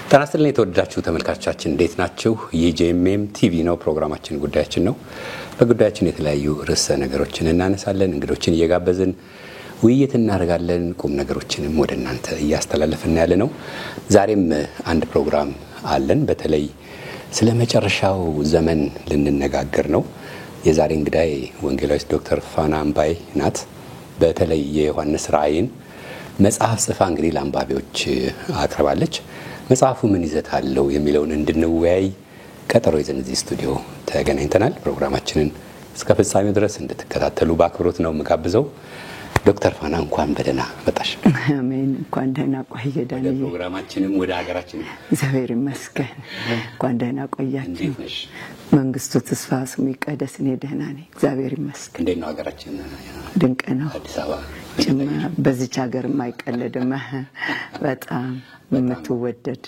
ተናስተልን የተወደዳችሁ ተመልካቾቻችን እንዴት ናችሁ? የጄኤምኤም ቲቪ ነው ፕሮግራማችን ጉዳያችን ነው። በጉዳያችን የተለያዩ ርዕሰ ነገሮችን እናነሳለን፣ እንግዶችን እየጋበዝን ውይይት እናደርጋለን፣ ቁም ነገሮችንም ወደ እናንተ እያስተላለፍን ያለ ነው። ዛሬም አንድ ፕሮግራም አለን። በተለይ ስለ መጨረሻው ዘመን ልንነጋገር ነው። የዛሬ እንግዳይ ወንጌላዊት ዶክተር ፋና አምባይ ናት። በተለይ የዮሐንስ ራእይን መጽሐፍ ጽፋ እንግዲህ ለአንባቢዎች አቅርባለች። መጽሐፉ ምን ይዘት አለው የሚለውን እንድንወያይ ቀጠሮ ይዘን እዚህ ስቱዲዮ ተገናኝተናል። ፕሮግራማችንን እስከ ፍጻሜው ድረስ እንድትከታተሉ በአክብሮት ነው የምጋብዘው። ዶክተር ፋና እንኳን በደህና መጣሽ። አሜን። እንኳን ደህና ቆየ ዳንኤል። ፕሮግራማችንም ወደ ሀገራችን እግዚአብሔር ይመስገን። እንኳን ደህና ቆያችሁ። መንግስቱ ተስፋ ስሙ ይቀደስ። እኔ ደህና ነኝ፣ እግዚአብሔር ይመስገን። እንዴት ነው ሀገራችን? ድንቅ ነው። አዲስ አበባ በዚች ሀገር የማይቀለድም በጣም የምትወደድ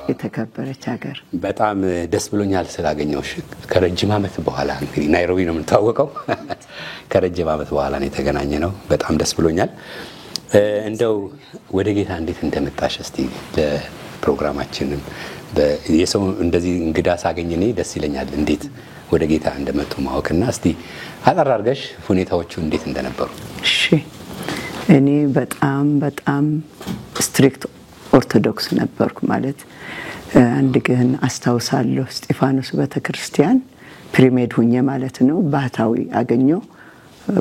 የተከበረች ሀገር። በጣም ደስ ብሎኛል ስላገኘሁሽ። ከረጅም ዓመት በኋላ እንግዲህ ናይሮቢ ነው የምንተዋወቀው። ከረጅም ዓመት በኋላ ነው የተገናኘነው። በጣም ደስ ብሎኛል። እንደው ወደ ጌታ እንዴት እንደመጣሽ እስቲ ለፕሮግራማችንም የሰው እንደዚህ እንግዳ ሳገኝ እኔ ደስ ይለኛል። እንዴት ወደ ጌታ እንደመጡ ማወቅና እስቲ አጠር አድርገሽ ሁኔታዎቹ እንዴት እንደነበሩ። እሺ፣ እኔ በጣም ስትሪክት ኦርቶዶክስ ነበርኩ። ማለት አንድ ግን አስታውሳለሁ እስጢፋኖስ ቤተክርስቲያን ፕሪሜድ ሆኜ ማለት ነው ባህታዊ አገኘው።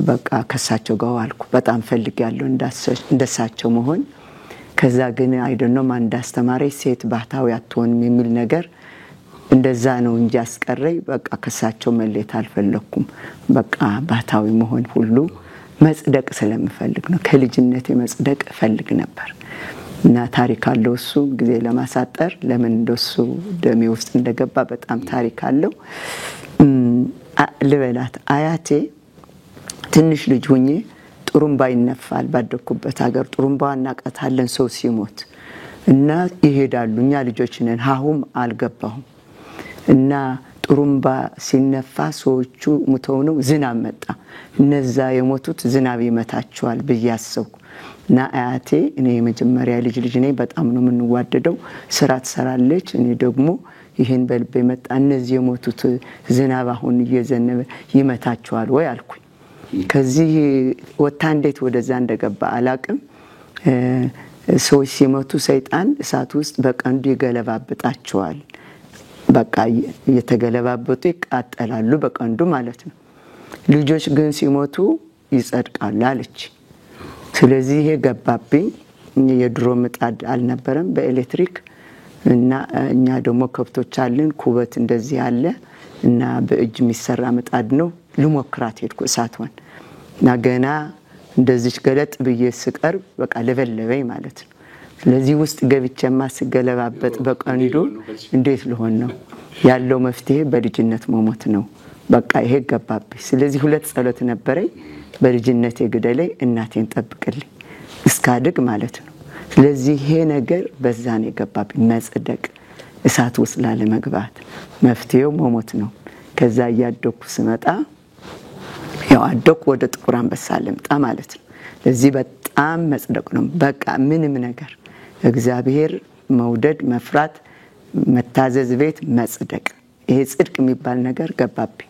በቃ ከሳቸው ጋር ዋልኩ። በጣም ፈልጌያለሁ እንደሳቸው መሆን። ከዛ ግን አይደለም ማን እንዳስተማረኝ ሴት ባህታዊ አትሆንም የሚል ነገር እንደዛ ነው እንጂ አስቀረኝ። በቃ ከሳቸው መለየት አልፈለኩም። በቃ ባህታዊ መሆን ሁሉ መጽደቅ ስለምፈልግ ነው። ከልጅነቴ መጽደቅ ፈልግ ነበር እና ታሪክ አለው እሱ። ጊዜ ለማሳጠር ለምን እንደሱ ደሜ ውስጥ እንደገባ በጣም ታሪክ አለው። ልበላት አያቴ ትንሽ ልጅ ሆኜ ጥሩምባ ይነፋል ባደኩበት ሀገር። ጥሩምባ እናቀታለን ሰው ሲሞት እና ይሄዳሉ። እኛ ልጆች ነን፣ ሀሁም አልገባሁም እና ጥሩምባ ሲነፋ ሰዎቹ ሙተው ነው ዝናብ መጣ። እነዛ የሞቱት ዝናብ ይመታቸዋል ብዬ አሰብኩ። እና አያቴ እኔ የመጀመሪያ ልጅ ነኝ፣ በጣም ነው የምንዋደደው። ስራ ትሰራለች፣ እኔ ደግሞ ይሄን በልቤ መጣ። እነዚህ የሞቱት ዝናብ አሁን እየዘነበ ይመታቸዋል ወይ አልኩኝ። ከዚህ ወታ እንዴት ወደዛ እንደገባ አላቅም። ሰዎች ሲሞቱ ሰይጣን እሳት ውስጥ በቀንዱ ይገለባብጣቸዋል። በቃ እየተገለባበጡ ይቃጠላሉ በቀንዱ ማለት ነው። ልጆች ግን ሲሞቱ ይጸድቃሉ አለች። ስለዚህ ይሄ ገባብኝ። የድሮ ምጣድ አልነበረም በኤሌክትሪክ እና እኛ ደግሞ ከብቶች አለን፣ ኩበት እንደዚህ አለ እና በእጅ የሚሰራ ምጣድ ነው። ልሞክራት ሄድኩ እሳቷን እና ገና እንደዚህ ገለጥ ብዬ ስቀርብ በቃ ለበለበኝ ማለት ነው። ስለዚህ ውስጥ ገብቼማ ስገለባበጥ በቀንዱ እንዴት ልሆን ነው? ያለው መፍትሄ በልጅነት መሞት ነው። በቃ ይሄ ገባብኝ። ስለዚህ ሁለት ጸሎት ነበረኝ። በልጅነቴ ግደለኝ፣ እናቴን ጠብቅልኝ እስካድግ ማለት ነው። ስለዚህ ይሄ ነገር በዛ ነው የገባብኝ። መጽደቅ፣ እሳት ውስጥ ላለመግባት መፍትሄው መሞት ነው። ከዛ እያደኩ ስመጣ ያው አደኩ ወደ ጥቁር አንበሳ ልምጣ ማለት ነው። ለዚህ በጣም መጽደቅ ነው በቃ ምንም ነገር እግዚአብሔር መውደድ፣ መፍራት፣ መታዘዝ፣ ቤት መጽደቅ፣ ይሄ ጽድቅ የሚባል ነገር ገባብኝ።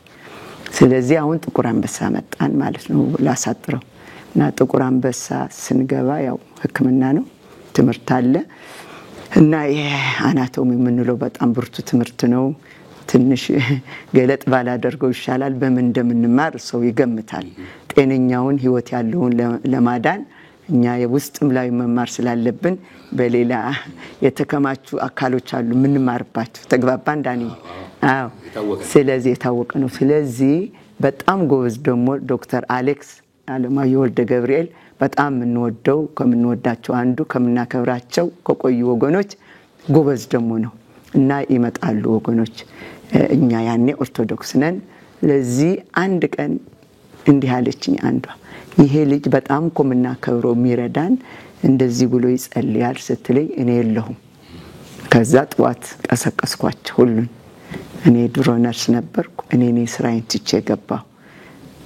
ስለዚህ አሁን ጥቁር አንበሳ መጣን ማለት ነው ላሳጥረው። እና ጥቁር አንበሳ ስንገባ ያው ሕክምና ነው፣ ትምህርት አለ እና የአናቶሚ የምንለው በጣም ብርቱ ትምህርት ነው። ትንሽ ገለጥ ባላደርገው ይሻላል። በምን እንደምንማር ሰው ይገምታል። ጤነኛውን ህይወት ያለውን ለማዳን እኛ የውስጥም ላይ መማር ስላለብን በሌላ የተከማቹ አካሎች አሉ የምንማርባቸው። ተግባባን ዳኒ? አዎ፣ ስለዚህ የታወቀ ነው። ስለዚህ በጣም ጎበዝ ደግሞ ዶክተር አሌክስ አለማየሁ ወልደ ገብርኤል በጣም የምንወደው ከምንወዳቸው አንዱ ከምናከብራቸው ከቆዩ ወገኖች ጎበዝ ደግሞ ነው እና ይመጣሉ ወገኖች። እኛ ያኔ ኦርቶዶክስ ነን። ለዚህ አንድ ቀን እንዲህ አለችኝ አንዷ፣ ይሄ ልጅ በጣም ከምናከብረው የሚረዳን እንደዚህ ብሎ ይጸልያል ስትለኝ እኔ የለሁም። ከዛ ጠዋት ቀሰቀስኳቸው ሁሉን። እኔ ድሮ ነርስ ነበርኩ። እኔ ስራዬን ትቼ ገባሁ።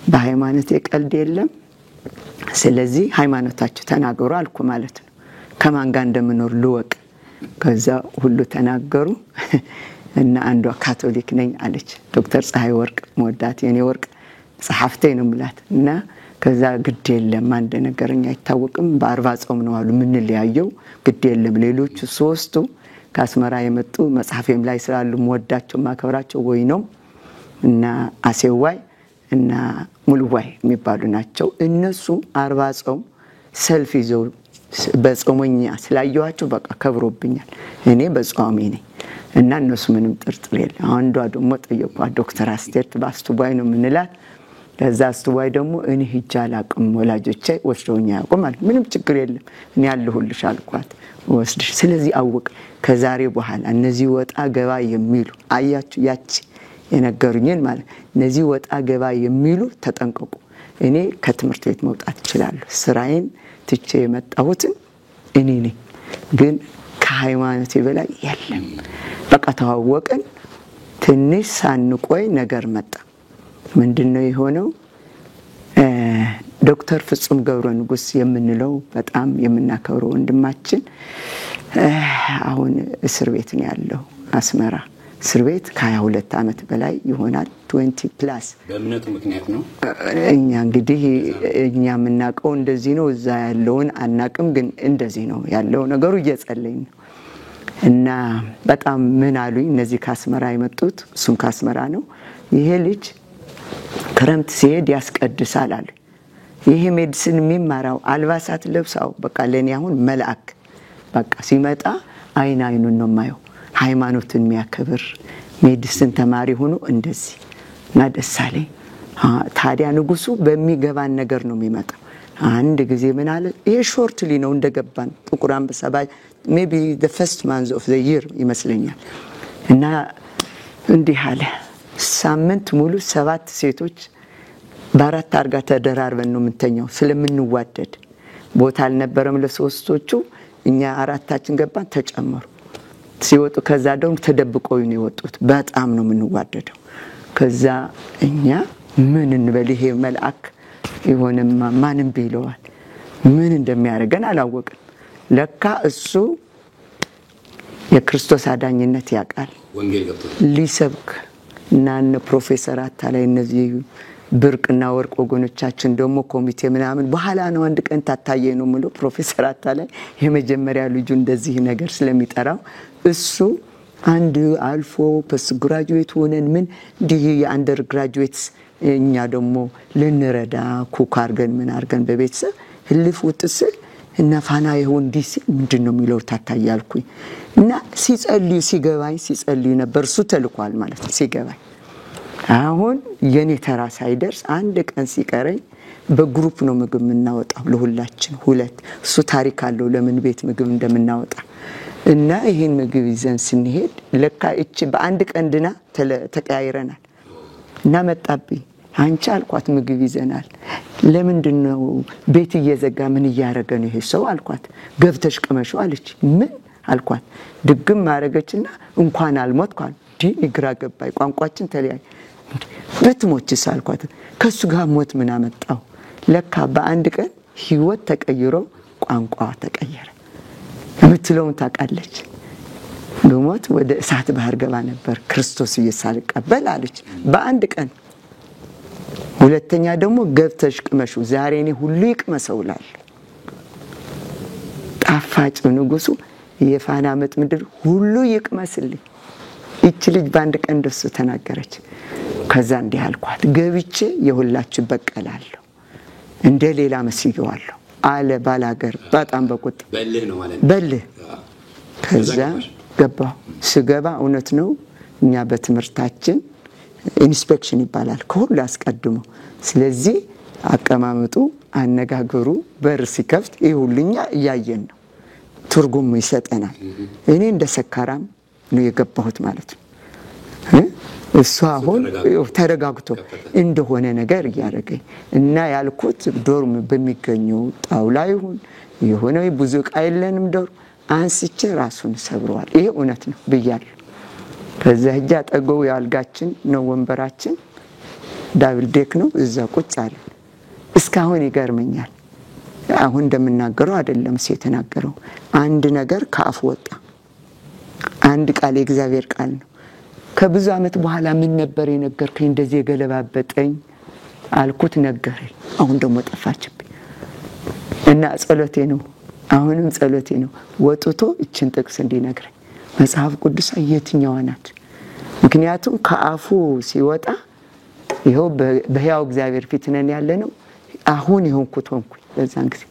በሃይማኖት ቀልድ የለም። ስለዚህ ሃይማኖታችሁ ተናገሩ አልኩ ማለት ነው። ከማን ጋር እንደምኖር ልወቅ ከዛ ሁሉ ተናገሩ እና አንዷ ካቶሊክ ነኝ አለች። ዶክተር ፀሐይ ወርቅ መወዳት የኔ ወርቅ ጸሐፍቴ ነው ምላት እና ከዛ ግድ የለም አንድ ነገርኛ አይታወቅም በ40 ጾም ነው አሉ ምን ሊያየው ግድ የለም ሌሎቹ ሶስቱ ከአስመራ የመጡ መጽሐፌም ላይ ስላሉ መወዳቸው ማከብራቸው ወይ ነው እና አሴዋይ እና ሙሉዋይ የሚባሉ ናቸው። እነሱ 40 ጾም ሰልፍ ይዘው በጾመኛ ስላየዋቸው በቃ ከብሮብኛል እኔ በጾሜ ነኝ እና እነሱ ምንም ጥርጥር የለም። አንዷ ደግሞ ጠየቋ ዶክተር አስቴር ባስቱባይ ነው ምንላት ከዛ አስቱባይ ደግሞ እኔ ሂጅ አላቅም ወላጆቼ ወስደውኛ ያቆም አለ ምንም ችግር የለም እኔ ያለሁልሽ አልኳት ወስድሽ ስለዚህ አወቅ ከዛሬ በኋላ እነዚህ ወጣ ገባ የሚሉ አያችሁ ያቺ የነገሩኝን ማለት እነዚህ ወጣ ገባ የሚሉ ተጠንቀቁ እኔ ከትምህርት ቤት መውጣት እችላለሁ ስራዬን ትቼ የመጣሁትን እኔ ነኝ ግን ከሃይማኖቴ በላይ የለም በቃ ተዋወቅን ትንሽ ሳንቆይ ነገር መጣ ምንድነው የሆነው ዶክተር ፍጹም ገብረ ንጉስ የምንለው በጣም የምናከብረው ወንድማችን አሁን እስር ቤት ነው ያለው አስመራ እስር ቤት ከ22 አመት በላይ ይሆናል 20 ፕላስ በእምነቱ ምክንያት ነው እኛ እንግዲህ እኛ ምናቀው እንደዚህ ነው እዛ ያለውን አናቅም ግን እንደዚህ ነው ያለው ነገሩ እየጸለይን ነው እና በጣም ምን አሉኝ እነዚህ ከአስመራ የመጡት እሱም ከአስመራ ነው ይሄ ልጅ ክረምት ሲሄድ ያስቀድሳል አለ ይሄ ሜዲሲን የሚማራው አልባሳት ለብሳው በቃ ለኔ አሁን መልአክ በቃ ሲመጣ አይኑን ነው ማየው ሃይማኖትን የሚያከብር ሜዲሲን ተማሪ ሆኖ እንደዚህ ናደሳሌ ታዲያ ንጉሱ በሚገባን ነገር ነው የሚመጣው አንድ ጊዜ ምን አለ ይሄ ሾርትሊ ነው እንደገባን ጥቁር አንበሳ maybe the first month of the year ይመስለኛል እና እንዲህ አለ ሳምንት ሙሉ 7 ሴቶች በአራት አርጋ ተደራርበን ነው ምንተኛው ስለምንዋደድ ቦታ አልነበረም ለሶስቶቹ እኛ አራታችን ገባን ተጨመሩ ሲወጡ ከዛ ደግሞ ተደብቀው ነው የወጡት በጣም ነው ምንዋደደው ከዛ እኛ ምን እንበል ይሄ መልአክ ይሆንም ማንም ቢለዋል ምን እንደሚያደርገን አላወቅን ለካ እሱ የክርስቶስ አዳኝነት ያቃል ወንጌል ገብቶ ሊሰብክ እና ፕሮፌሰር አታላይ እነዚህ ብርቅና ወርቅ ወገኖቻችን ደግሞ ኮሚቴ ምናምን በኋላ ነው አንድ ቀን ታታየ ነው ሙሉ ፕሮፌሰር አታላይ የመጀመሪያ ልጁ እንደዚህ ነገር ስለሚጠራው እሱ አንድ አልፎ ፖስት ግራጁዌት ሆነን ምን ዲህ የአንደር ግራጁዌትስ እኛ ደግሞ ልንረዳ ኩክ አርገን ምን አርገን በቤተሰብ ህልፍ ወጥስል እና ፋና ይሁን ዲሲ ምንድነው የሚለው ታታያልኩኝ እና ሲጸልይ ሲገባኝ ሲጸልይ ነበር እሱ ተልኳል ማለት ሲገባኝ አሁን የኔ ተራ ሳይደርስ አንድ ቀን ሲቀረኝ በግሩፕ ነው ምግብ እናወጣው ለሁላችን ሁለት እሱ ታሪክ አለው ለምን ቤት ምግብ እንደምናወጣ እና ይሄን ምግብ ይዘን ስንሄድ ለካ እቺ በአንድ ቀን ድና ተቀያይረናል እና መጣብኝ አንቺ አልኳት ምግብ ይዘናል ለምንድነው ቤት እየዘጋ ምን ያያረገ ነው ይሄ ሰው አልኳት ገብተሽ ቀመሽው አለች ምን አልኳት ድግም ማረገችና እንኳን አልሞትኳል ዲግራ ገባይ ቋንቋችን ተለያይ በትሞችስ አልኳት ከሱ ጋር ሞት ምን አመጣው ለካ በአንድ ቀን ህይወት ተቀይሮ ቋንቋ ተቀየረ ምትለውን ታቃለች በሞት ወደ እሳት ባህር ገባ ነበር ክርስቶስ እየሳልቀበል አለች በአንድ ቀን ሁለተኛ ደግሞ ገብተሽ ቅመሹ ዛሬ እኔ ሁሉ ይቅመሰውላል ጣፋጭ ንጉሱ የፋና ምድር ሁሉ ይቅመስልኝ እቺ ልጅ በአንድ ቀን ደስ ተናገረች ከዛ እንዲህ አልኳት ገብቼ የሁላችሁ በቀላለሁ እንደ ሌላ መስይዋለሁ አለ ባላገር በጣም በቁጥ በልህ ነው ማለት በልህ ከዛ ገባው ስገባ እውነት ነው እኛ በትምርታችን ኢንስፔክሽን ይባላል ከሁሉ አስቀድሞ ስለዚህ አቀማመጡ አነጋገሩ በር ሲከፍት ይሁልኛ ያያየን ነው ትርጉም ይሰጠናል እኔ እንደ ሰካራም ነው የገባሁት ማለት ነው እሱ አሁን ተረጋግቶ እንደሆነ ነገር ያረገኝ እና ያልኩት ዶርም በሚገኘው ጣውላ ይሁን የሆነ ብዙ ቃይለንም ዶር አንስቼ ራሱን ሰብሯል ይሄ እውነት ነው ብያለሁ ከዛ ሄጃ ጠገው ያልጋችን ነው ወንበራችን ዳብል ዴክ ነው እዛ ቁጭ አለ እስካሁን ይገርመኛል አሁን እንደምናገረው አይደለም ሲተናገረው አንድ ነገር ካፍ ወጣ አንድ ቃል የእግዚአብሔር ቃል ነው። ከብዙ ዓመት በኋላ ምን ነበር የነገርከኝ እንደዚህ የገለባበጠኝ አልኩት፣ ነገረኝ። አሁን ደግሞ ጠፋችብኝ እና ጸሎቴ ነው፣ አሁንም ጸሎቴ ነው ወጥቶ እችን ጥቅስ እንዲነግረኝ መጽሐፍ ቅዱስ የትኛዋ ናት? ምክንያቱም ከአፉ ሲወጣ ይሄው በሕያው እግዚአብሔር ፊት ነን ያለነው። አሁን ይሆንኩት ሆንኩኝ። በዛን ጊዜ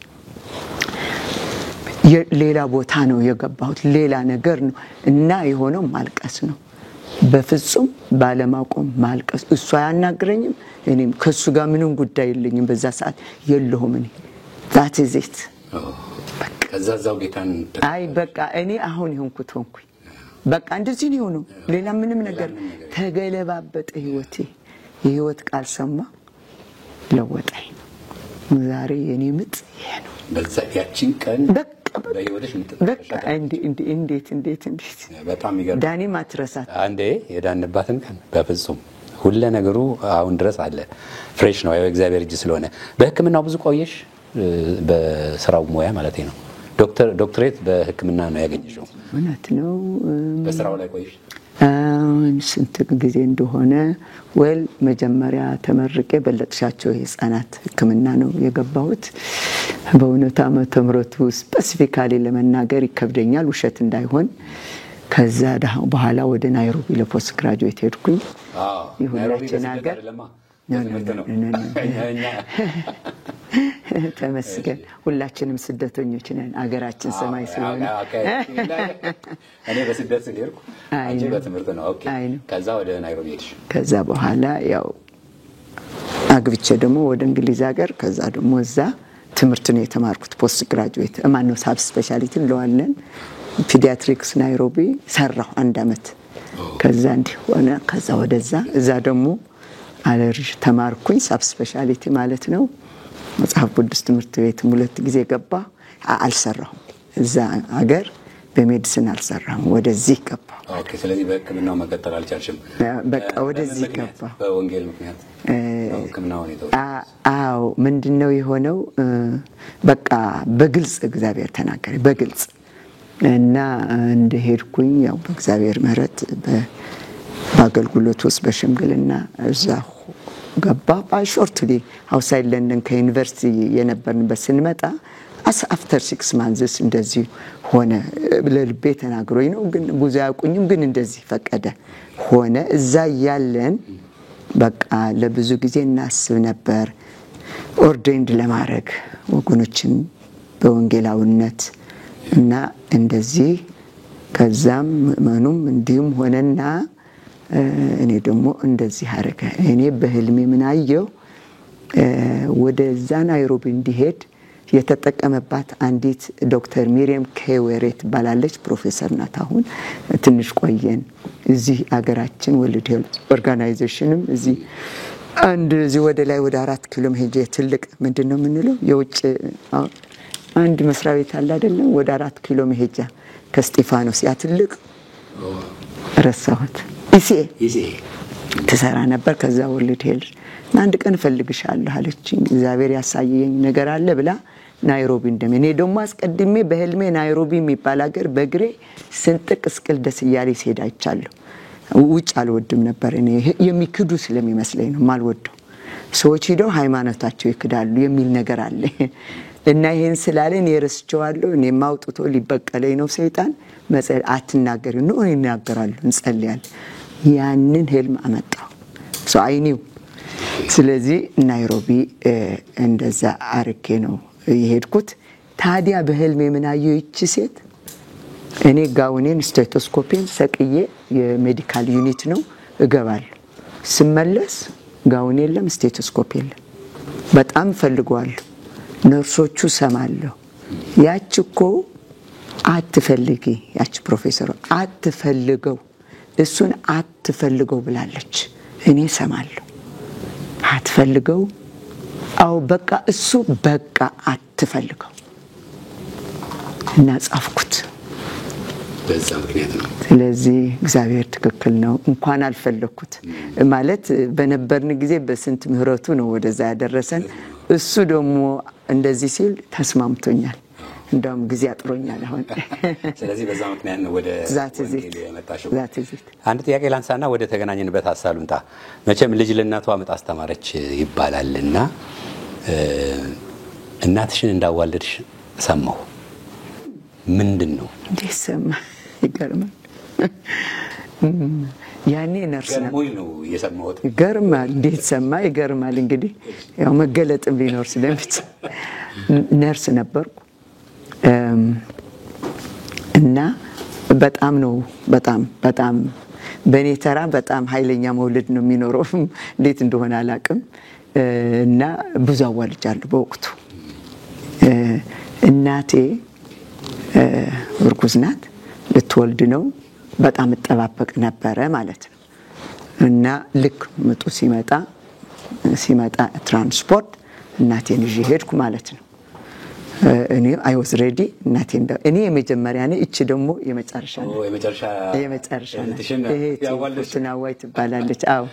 ሌላ ቦታ ነው የገባሁት፣ ሌላ ነገር ነው እና የሆነው ማልቀስ ነው። በፍጹም ባለማቆም ማልቀስ። እሱ አያናግረኝም፣ እኔም ከሱ ጋር ምንም ጉዳይ የለኝም። በዛ ሰዓት የለሁም እኔ that is it። ከዛው ጌታን አይ በቃ እኔ አሁን ይሆንኩት ሆንኩኝ። በቃ እንደዚህ ነው የሆነው። ሌላ ምንም ነገር ተገለባበጠ ህይወቴ። የህይወት ቃል ሰማ፣ ለወጠኝ። ዛሬ የኔ ምጥ ይሄ ነው። በዛ ያቺን ቀን በህይወትሽ በቃ እንዴት በጣም ይገርም። ዳኒ ማትረሳት አንዴ የዳንባትን ቀን በፍጹም ሁሉ ነገሩ አሁን ድረስ አለ። ፍሬሽ ነው የእግዚአብሔር እጅ ስለሆነ። በህክምናው ብዙ ቆየሽ? በስራው ሙያ ማለት ነው። ዶክተሬት በህክምና ነው ያገኘሽው? እውነት ነው። በስራው ላይ ቆየሽ? ስንት ጊዜ እንደሆነ መጀመሪያ ተመርቄ በለጥሻቸው የህፃናት ህክምና ነው የገባሁት። በእውነት ዓመተ ምህረቱ ስፔሲፊካሊ ለመናገር ይከብደኛል ውሸት እንዳይሆን። ከዛ በኋላ ወደ ናይሮቢ ለፖስት ግራጁዌት ሄድኩኝ። ይሁላችን ሀገር ተመስገን። ሁላችንም ስደተኞች ነን፣ ሀገራችን ሰማይ ስለሆነ። እኔ በስደት ስለሄድኩ አንቺ በትምህርት ነው። ኦኬ። ከዛ ወደ ናይሮቢ ሄድሽ? ከዛ በኋላ ያው አግብቼ ደግሞ ወደ እንግሊዝ ሀገር፣ ከዛ ደግሞ እዛ ትምህርት ነው የተማርኩት። ፖስት ግራጁዌት ማነው ሳብ ስፔሻሊቲ እንለዋለን። ፒዲያትሪክስ ናይሮቢ ሰራሁ 1 አመት። ከዛ እንዲህ ሆነ። ከዛ ወደዛ እዛ ደግሞ አለርጅ ተማርኩኝ። ሳብ ስፔሻሊቲ ማለት ነው። መጽሐፍ ቅዱስ ትምህርት ቤት 2 ጊዜ ገባ፣ አልሰራሁም። እዛ ሀገር በሜዲሲን አልሰራሁም። ወደዚህ ገባ። ኦኬ። ስለዚህ በህክምናው መቀጠል አልቻልሽም? በቃ ወደዚህ ገባ። በወንጌል ምክንያት ህክምናውን የተወ? አዎ። ምንድነው የሆነው? በቃ በግልጽ እግዚአብሔር ተናገረ፣ በግልጽ እና እንደሄድኩኝ ያው በእግዚአብሔር ምህረት በአገልግሎት ውስጥ በሽምግልና እዛ ገባ። ሾርትሊ አውትሳይድ ለንደን ከዩኒቨርሲቲ የነበርንበት ስንመጣ አፍተር 6 months እንደዚህ ሆነ። ለልቤ ተናግሮኝ ነው፣ ግን ብዙ ያውቁኝም፣ ግን እንደዚህ ፈቀደ ሆነ። እዛ ያለን በቃ ለብዙ ጊዜ እናስብ ነበር ኦርዴንድ ለማድረግ ወገኖችን በወንጌላውነት እና እንደዚህ። ከዛም ምኑም እንዲሁም ሆነና እኔ ደግሞ እንደዚህ አረገ። እኔ በህልሜ ምን አየው? ወደ ናይሮቢ እንዲሄድ የተጠቀመባት አንዲት ዶክተር ሚሪየም ኬዌሬት ባላለች ፕሮፌሰር ናት። አሁን ትንሽ ቆየን እዚህ አገራችን ወርልድ ሄልዝ ኦርጋናይዜሽንም እዚህ እዚህ ወደ ላይ ወደ 4 ኪሎ ሄጄ ትልቅ ምንድነው የምንለው የውጭ አንድ መስሪያ ቤት አለ አይደለም? ወደ 4 ኪሎ ሄጃ ከስጢፋኖስ ያ ትልቅ ረሳሁት ኢሲኤ ተሰራ ነበር። ከዛ ወርልድ ሄልዝ አንድ ቀን ፈልግሻለሁ አለችኝ። እግዚአብሔር ያሳየኝ ነገር አለ ብላ ናይሮቢ እንደምን ደግሞ አስቀድሜ በህልሜ ናይሮቢ የሚባል ሀገር በግሬ ስንጥቅ እስቅል ደስ እያለኝ ሲሄድ አይቻለሁ። ውጭ አልወድም ነበር እኔ የሚክዱ ስለሚመስለኝ ነው ማልወደው። ሰዎች ሄደው ሃይማኖታቸው ይክዳሉ የሚል ነገር አለ እና ይሄን ስላለን የረስቸዋለሁ። እኔ ማውጥቶ ሊበቀለኝ ነው ሰይጣን። መጸለይ አትናገሪ ነው ይናገራሉ፣ እንጸልያለን። ያንን ህልም አመጣው አይኒው። ስለዚህ ናይሮቢ እንደዛ አርኬ ነው የሄድኩት። ታዲያ በህልሜ ምን አየሁ? ይቺ ሴት እኔ ጋውኔን ስቴቶስኮፔን ሰቅዬ የሜዲካል ዩኒት ነው እገባለሁ። ስመለስ ጋውን የለም፣ ስቴቶስኮፕ የለም። በጣም ፈልጓለሁ። ነርሶቹ ሰማለሁ። ያችኮ አትፈልጊ፣ ያች ፕሮፌሰር አትፈልገው፣ እሱን አትፈልገው ብላለች። እኔ ሰማለሁ። አትፈልገው? አው በቃ እሱ በቃ አትፈልገው እና ጻፍኩት። በዛ ምክንያት ነው። ስለዚህ እግዚአብሔር ትክክል ነው። እንኳን አልፈለኩት ማለት በነበርን ጊዜ በስንት ምህረቱ ነው ወደዛ ያደረሰን። እሱ ደግሞ እንደዚህ ሲል ተስማምቶኛል እንደውም ጊዜ አጥሮኛል አሁን። ስለዚህ በዛ ምክንያት ነው ወደ ወንጌል የመጣሽው። አንድ ጥያቄ ላንሳና ወደ ተገናኘንበት ሐሳብ ልምጣ። መቼም ልጅ ለእናቷ ምጥ አስተማረች ይባላልና እናትሽን እንዳዋለድሽ ሰማሁ። ምንድነው እንዴት ሰማ? ይገርማል። ያኔ ነርስ ነው የሰማሁት። ይገርማል። እንዴት ሰማ? ይገርማል። እንግዲህ ያው መገለጥም ሊኖር ስለሚችል ነርስ ነበርኩ እና በጣም ነው በጣም በኔ ተራ በጣም ኃይለኛ መውለድ ነው የሚኖረው። እንዴት እንደሆነ አላቅም። እና ብዙ አዋልጃለሁ በወቅቱ። እናቴ እርጉዝ ናት፣ ልትወልድ ነው። በጣም እጠባበቅ ነበረ ማለት ነው። እና ልክ ምጡ ሲመጣ ትራንስፖርት እናቴን ይዤ ሄድኩ ማለት ነው። እኔ አይ ዋዝ ሬዲ። እናቴን እኔ የመጀመሪያ ነኝ፣ እቺ ደግሞ የመጨረሻ ነው። የመጨረሻ ትናዋይ ትባላለች። አዎ።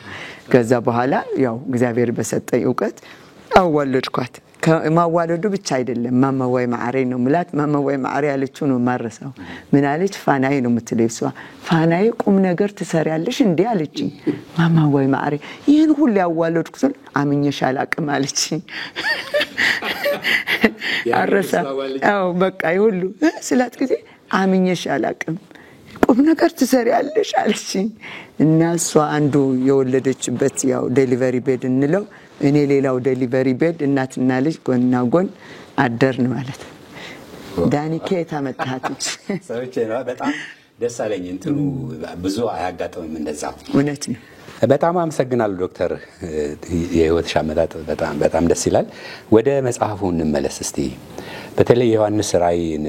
ከዛ በኋላ ያው እግዚአብሔር በሰጠኝ ዕውቀት አዋለድኳት። ከማዋለዱ ብቻ አይደለም ማማዋይ ማዕሬ ነው ምላት። ማማዋይ ማዕሬ ያለችው ነው ማረሳው። ምን አለች? ፋናዬ ነው የምትለው እሷ። ፋናዬ ቁም ነገር ትሰሪያለሽ እንዴ አለችኝ። ማማዋይ ማዕሬ ይሄን ሁሉ ያዋለድኩት አምኜሽ አላቅም አለችኝ። አረሳ። አዎ በቃ ይሁሉ ስላት ጊዜ አምኜሽ አላቅም ቁም ነገር ትሰሪያለሽ አለችኝ። እና እሷ አንዱ የወለደችበት ያው ዴሊቨሪ ቤድ እንለው፣ እኔ ሌላው ዴሊቨሪ ቤድ፣ እናትና ልጅ ጎንና ጎን አደርን ማለት ነው። ዳኒ ከየት አመጣሃት? ሰዎች በጣም ደስ አለኝ። እንትኑ ብዙ አያጋጥምም እንደዛ። እውነት ነው። በጣም አመሰግናለሁ ዶክተር። የህይወትሽ አመጣጥ በጣም ደስ ይላል። ወደ መጽሐፉ እንመለስ እስቲ። በተለይ ዮሐንስ ራእይን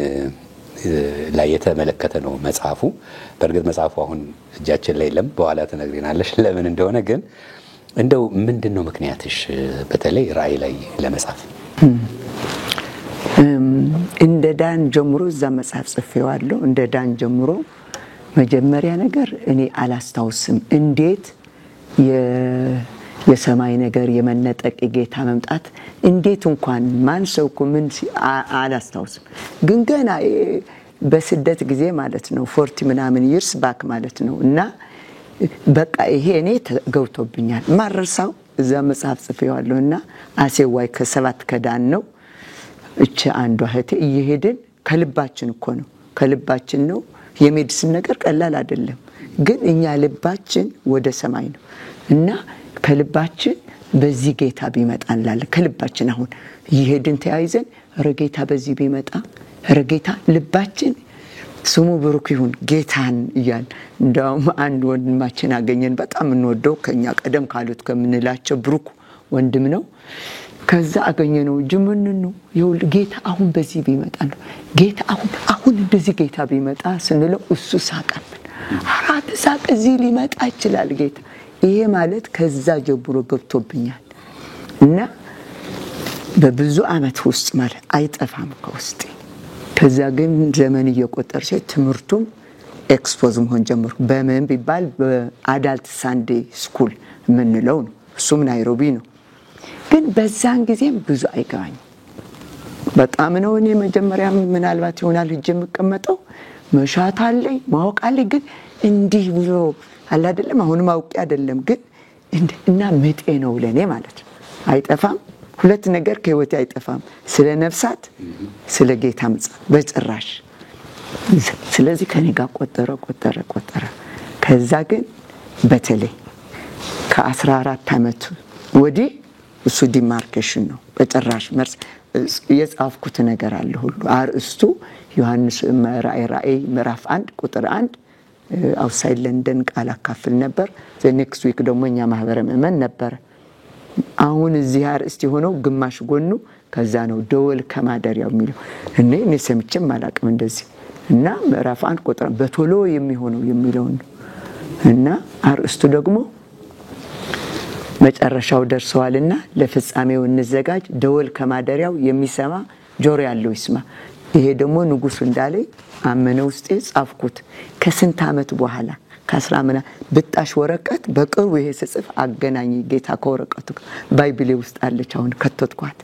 ላይ የተመለከተ ነው መጽሐፉ። በእርግጥ መጽሐፉ አሁን እጃችን ላይ የለም፣ በኋላ ትነግሪናለሽ ለምን እንደሆነ። ግን እንደው ምንድነው ምክንያትሽ በተለይ ራእይ ላይ ለመጻፍ? እንደ ዳን ጀምሮ እዛ መጽሐፍ ጽፌዋለሁ። እንደ ዳን ጀምሮ መጀመሪያ ነገር እኔ አላስታውስም እንዴት የሰማይ ነገር የመነጠቅ ጌታ መምጣት እንዴት እንኳን ማን ሰው ምን አላስታውስም። ግን ገና በስደት ጊዜ ማለት ነው 40 ምናምን ይርስ ባክ ማለት ነው። እና በቃ ይሄ እኔ ተገውቶብኛል። ማረሳው እዛ መጽሐፍ ጽፌዋለሁና አሴዋይ ከሰባት ከዳን ነው። እቺ አንዷ እህቴ እየሄድን ከልባችን እኮ ነው ከልባችን ነው። የሜዲሲን ነገር ቀላል አይደለም። ግን እኛ ልባችን ወደ ሰማይ ነው እና ከልባችን በዚህ ጌታ ቢመጣ እንላለን። ከልባችን አሁን ይሄድን ተያይዘን ረጌታ በዚህ ቢመጣ ረጌታ ልባችን ስሙ ብሩክ ይሁን ጌታን ይያል። እንደውም አንድ ወንድማችን አገኘን በጣም እንወደው ከኛ ቀደም ካሉት ከምንላቸው ብሩክ ወንድም ነው። ከዛ አገኘነው ጅምን ነው ይሁን ጌታ አሁን በዚህ ቢመጣ ነው ጌታ አሁን እንደዚህ ጌታ ቢመጣ ስንለው እሱ ሳቀብን። አራት ሳቅ እዚህ ሊመጣ ይችላል ጌታ። ይሄ ማለት ከዛ ጀምሮ ገብቶብኛል እና በብዙ አመት ውስጥ ማለት አይጠፋም ከውስጤ። ከዛ ግን ዘመን እየቆጠረ ሲሄድ ትምህርቱም ኤክስፖዝ መሆን ጀመረ። በምን ቢባል በአዳልት ሳንዴ ስኩል ምንለው ነው። እሱም ናይሮቢ ነው። ግን በዛን ጊዜም ብዙ አይገባኝ በጣም ነው። እኔ መጀመሪያ ምናልባት ይሆናል ሂጅ የምቀመጠው መሻት አለኝ ማወቅ አለኝ። ግን እንዲህ ብሎ አለ አይደለም አሁን ማውቂ አይደለም ግን እና መጤ ነው ለኔ ማለት ነው። አይጠፋም ሁለት ነገር ከህይወት አይጠፋም፣ ስለ ነፍሳት ስለ ጌታ መጽሐፍ በጭራሽ። ስለዚህ ከኔ ጋር ቆጠረ። ከዛ ግን በተለይ ከ14 አመት ወዲህ እሱ ዲማርኬሽን ነው በጭራሽ መርስ የጻፍኩት ነገር አለ ሁሉ አርእስቱ ዮሐንስ ራእይ ምዕራፍ 1 ቁጥር 1 አውትሳይድ ለንደን ቃል አካፍል ነበር። ኔክስት ዊክ ደግሞ እኛ ማህበረ ምእመን ነበር። አሁን እዚህ አርእስት የሆነው ግማሽ ጎኑ ከዛ ነው ደወል ከማደሪያው የሚለው እኔ ሰምቼም አላቅም እንደዚህ። እና ምዕራፍ 1 ቁጥር በቶሎ የሚሆነው የሚለው እና አርእስቱ ደግሞ መጨረሻው ደርሰዋልና ለፍጻሜው እንዘጋጅ፣ ደወል ከማደሪያው የሚሰማ ጆሮ ያለው ይስማ። ይሄ ደግሞ ንጉስ እንዳለኝ አመነ ውስጤ ጻፍኩት። ከስንት አመት በኋላ ከ10 ምናምን ብጣሽ ወረቀት በቅርቡ ይሄ ጽፍ አገናኝ ጌታ ከወረቀቱ ባይብሌ ውስጥ አለች። አሁን ከተትኳት።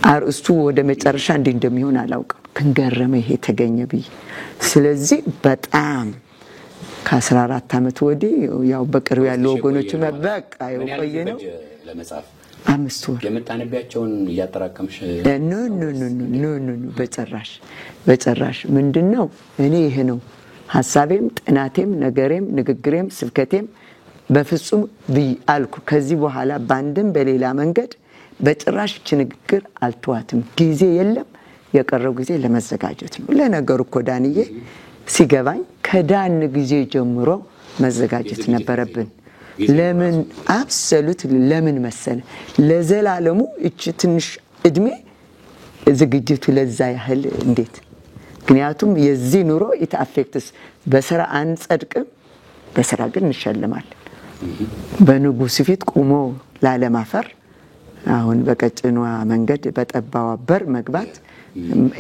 አርእስቱ ወደ መጨረሻ እንዴ እንደሚሆን አላውቅም፣ ክንገረመ ይሄ ተገኘ ብዬ ስለዚህ በጣም ከ14 ዓመት ወዲህ ያው በቅርብ ያለው ወገኖች በቃ የቆየ ነው ለመጻፍ 5 ወር የምታነቢያቸውን ያጠራቀምሽ ኖ በጭራሽ ምንድነው እኔ ይሄ ነው ሐሳቤም ጥናቴም ነገሬም ንግግሬም ስብከቴም በፍጹም አልኩ ከዚህ በኋላ ባንድም በሌላ መንገድ በጭራሽ ንግግር አልተዋትም ጊዜ የለም የቀረው ጊዜ ለመዘጋጀት ነው ለነገሩ እኮ ዳንዬ ሲገባኝ ከዳን ጊዜ ጀምሮ መዘጋጀት ነበረብን ለምን አብሶሉት ለምን መሰለ ለዘላለሙ እቺ ትንሽ እድሜ ዝግጅቱ ለዛ ያህል እንዴት ምክንያቱም የዚህ ኑሮ ኢታፌክትስ በስራ አንጸድቅም በስራ ግን እንሸልማለን በንጉስ ፊት ቆሞ ላለማፈር አሁን በቀጭኗ መንገድ በጠባዋ በር መግባት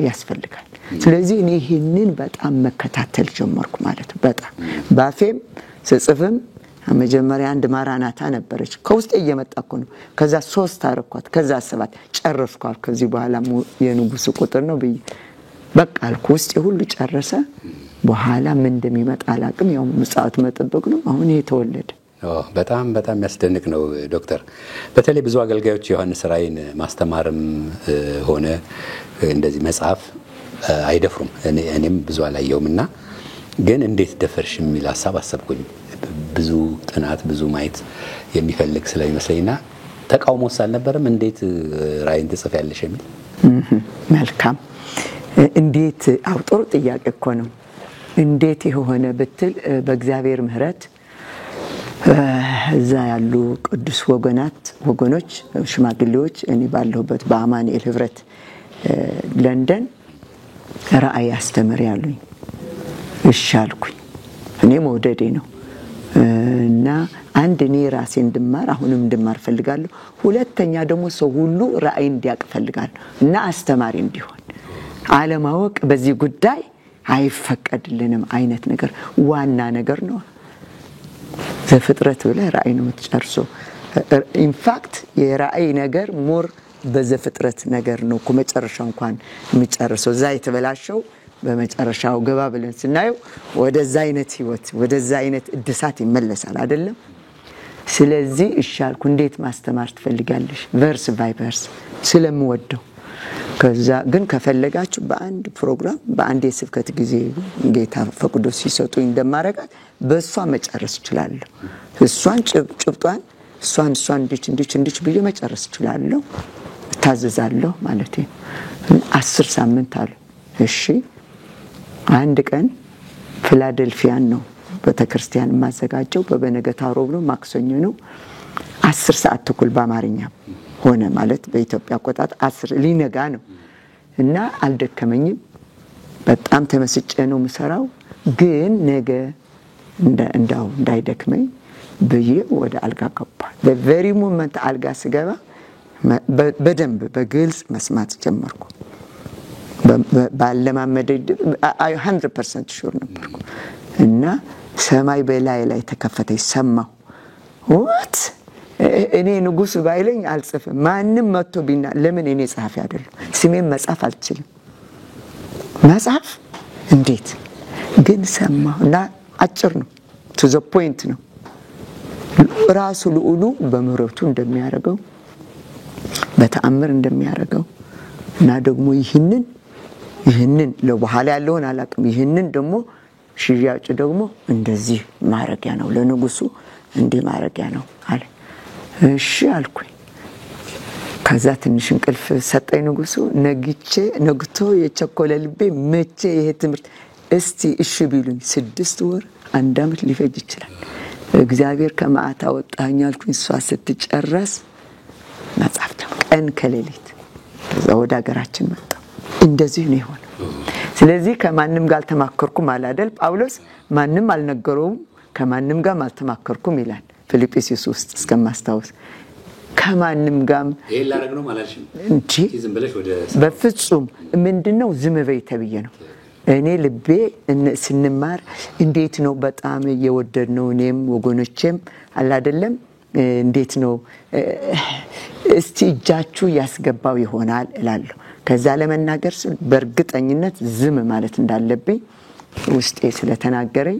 ያስፈልጋል ስለዚህ እኔ ይሄንን በጣም መከታተል ጀመርኩ ማለት በጣም ባፌም ጽጽፍም መጀመሪያ አንድ ማራናታ ነበረች ከውስጥ እየመጣኩ ነው ከዛ 3 አረኳት ከዛ 7 ጨረስኳል ከዚህ በኋላ የንጉስ ቁጥር ነው በይ በቃ አልኩ ውስጥ ሁሉ ጨረሰ በኋላ ምን እንደሚመጣ አላቅም ያው ምጽአት መጠበቅ ነው አሁን ይሄ ተወለደ በጣም ያስደንቅ ነው ዶክተር በተለይ ብዙ አገልጋዮች ዮሐንስ ራእይን ማስተማርም ሆነ እንደዚህ መጽሐፍ አይደፍሩም እኔም ብዙ አላየውምና ግን እንዴት ደፈርሽ የሚል ሐሳብ አሰብኩኝ ብዙ ጥናት ብዙ ማየት የሚፈልግ ስለሚመስለኝና ተቃውሞስ አልነበረም እንዴት ራእይን ትጽፊያለሽ የሚል መልካም እንዴት አውጦር ጥያቄ እኮ ነው እንዴት የሆነ ብትል በእግዚአብሔር ምህረት እዛ ያሉ ቅዱስ ወገኖች ሽማግሌዎች እኔ ባለሁበት በአማኑኤል ህብረት ለንደን ራእይ አስተምር ያሉኝ እሺ አልኩኝ እኔ መውደዴ ነው እና አንድ እኔ ራሴ እንድማር አሁንም እንድማር ፈልጋለሁ ሁለተኛ ደግሞ ሰው ሁሉ ራእይ እንዲያቅ ፈልጋለሁ እና አስተማሪ እንዲሆን ዓለማወቅ በዚህ ጉዳይ አይፈቀድልንም አይነት ነገር ዋና ነገር ነው ዘፍጥረት ብለ ራእይ ነው የምትጨርሰው ኢንፋክት የራእይ ነገር ሞር በዘፍጥረት ነገር ነው ከመጨረሻው እንኳን የሚጨርሰው ዛ የተበላሸው በመጨረሻው ገባ ብለን ስናየው ወደዛ አይነት ህይወት ወደዛ አይነት እድሳት ይመለሳል አይደለም ስለዚህ እሻልኩ እንዴት ማስተማር ትፈልጋለሽ ቨርስ ባይ ቨርስ ስለምወደው ከዛ ግን ከፈለጋችሁ በአንድ ፕሮግራም በአንድ የስብከት ጊዜ ጌታ ፈቅዶ ሲሰጡኝ እንደማረጋት በሷ መጨረስ ይችላል እሷን ጭብጧን እሷን እንዲች ብዬ መጨረስ ይችላል ታዘዛለሁ ማለት ነው 10 ሳምንት አለ እሺ አንድ ቀን ፊላደልፊያን ነው በተክርስቲያን ማዘጋጀው በበነገታው ሮብ ነው ማክሰኞ ነው 10 ሰዓት ተኩል በአማርኛ ሆነ ማለት በኢትዮጵያ አቆጣጥ 10 ሊነጋ ነው እና አልደከመኝም በጣም ተመስጬ ነው ምሰራው ግን ነገ እንዳይደክመኝ በየ ወደ አልጋ ገባ በቨሪ ሞመንት አልጋ ስገባ በደንብ በግልጽ መስማት ጀመርኩ ባለማመድ 100% ሹር ነበርኩ እና ሰማይ በላይ ተከፈተ ይሰማው what እኔ ንጉስ ባይለኝ አልጽፍም ማንንም መጥቶ ቢና ለምን እኔ ጻፊ አይደለም ስሜን መጻፍ አልችልም መጻፍ እንዴት ግን ሰማውና አጭር ነው to the point ነው ራሱ ለኡሉ በመረቱ እንደሚያረጋው በተአምር እንደሚያረጋው እና ደግሞ ይህንን ለበኋላ ያለውን አላቅም ይህንን ደግሞ ሽያጭ ደግሞ እንደዚህ ማረጊያ ነው ለንጉሱ እንዴ ማረጊያ ነው አለ እሺ አልኩኝ ከዛ ትንሽ እንቅልፍ ሰጠኝ ንጉሱ ነግቶ የቸኮለ ልቤ መቼ ይሄ ትምርት እስቲ እሺ ቢሉኝ 6 ወር 1 አመት ሊፈጅ ይችላል እግዚአብሔር ከማአታ ወጣኝ አልኩኝ እሷ ስትጨርስ መጻፍታ ቀን ከሌሊት ከዛ ወደ ሀገራችን መጣ እንደዚህ ነው ይሆነ ስለዚህ ከማንንም ጋር ተማከርኩም አላደል ጳውሎስ ማንንም አልነገረውም ከማንንም ጋር አልተማከርኩም ይላል ፊልጵስዩስ ውስጥ እስከማስታውስ ከማንንም ጋር ይላረግ ነው ማለሽም እንጂ ዝም ብለሽ ወደ በፍጹም ምንድነው ዝም በይ ተብዬ ነው እኔ ልቤ ስንማር እንዴት ነው በጣም የወደድነው እኔም ወገኖቼም አላደለም እንዴት ነው እስቲ እጃችሁ ያስገባው ይሆናል እላለሁ ከዛ ለመናገር በእርግጠኝነት ዝም ማለት እንዳለብኝ ውስጤ ስለተናገረኝ